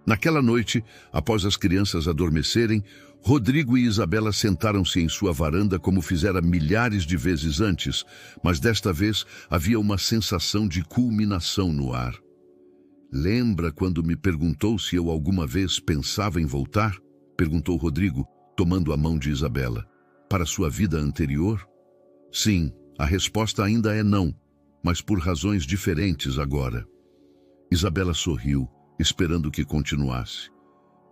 Naquela noite, após as crianças adormecerem, Rodrigo e Isabela sentaram-se em sua varanda como fizera milhares de vezes antes, mas desta vez havia uma sensação de culminação no ar. Lembra quando me perguntou se eu alguma vez pensava em voltar? Perguntou Rodrigo, tomando a mão de Isabela. Para sua vida anterior? Sim, a resposta ainda é não, mas por razões diferentes agora. Isabela sorriu, esperando que continuasse.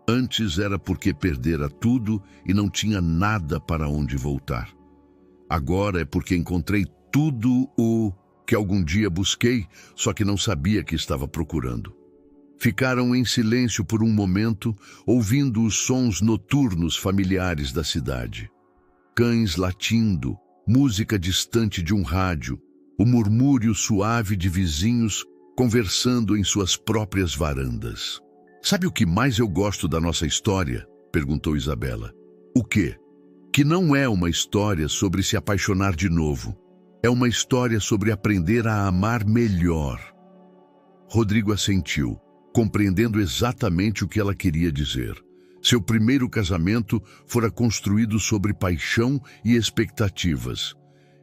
Antes era porque perdera tudo e não tinha nada para onde voltar. Agora é porque encontrei tudo o que algum dia busquei, só que não sabia que estava procurando. Ficaram em silêncio por um momento, ouvindo os sons noturnos familiares da cidade. Cães latindo, música distante de um rádio, o murmúrio suave de vizinhos conversando em suas próprias varandas. Sabe o que mais eu gosto da nossa história? Perguntou Isabela. O quê? Que não é uma história sobre se apaixonar de novo. É uma história sobre aprender a amar melhor. Rodrigo assentiu, compreendendo exatamente o que ela queria dizer. Seu primeiro casamento fora construído sobre paixão e expectativas.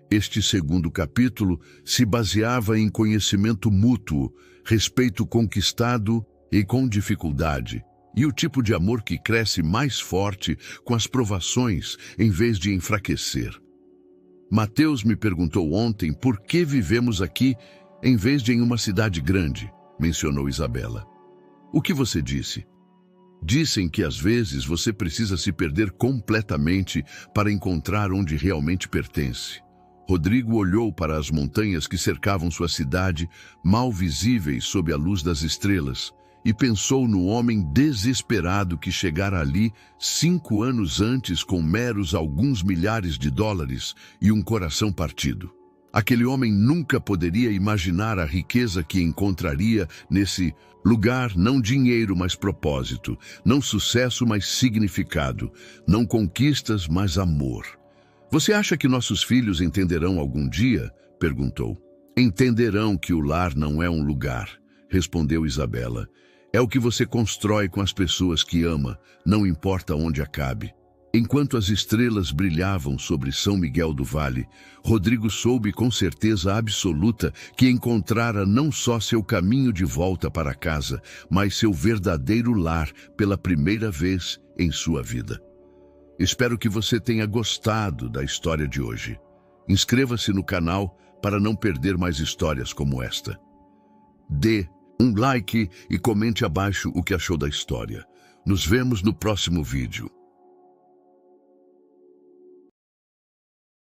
Este segundo capítulo se baseava em conhecimento mútuo, respeito conquistado e com dificuldade, e o tipo de amor que cresce mais forte com as provações em vez de enfraquecer. Mateus me perguntou ontem por que vivemos aqui em vez de em uma cidade grande, mencionou Isabela. O que você disse? Dizem que às vezes você precisa se perder completamente para encontrar onde realmente pertence. Rodrigo olhou para as montanhas que cercavam sua cidade, mal visíveis sob a luz das estrelas, e pensou no homem desesperado que chegara ali 5 anos antes com meros alguns milhares de dólares e um coração partido. Aquele homem nunca poderia imaginar a riqueza que encontraria nesse lugar, não dinheiro, mas propósito, não sucesso, mas significado, não conquistas, mas amor. Você acha que nossos filhos entenderão algum dia? Perguntou. Entenderão que o lar não é um lugar, respondeu Isabela. É o que você constrói com as pessoas que ama, não importa onde acabe. Enquanto as estrelas brilhavam sobre São Miguel do Vale, Rodrigo soube com certeza absoluta que encontrara não só seu caminho de volta para casa, mas seu verdadeiro lar pela primeira vez em sua vida. Espero que você tenha gostado da história de hoje. Inscreva-se no canal para não perder mais histórias como esta. Dê um like e comente abaixo o que achou da história. Nos vemos no próximo vídeo.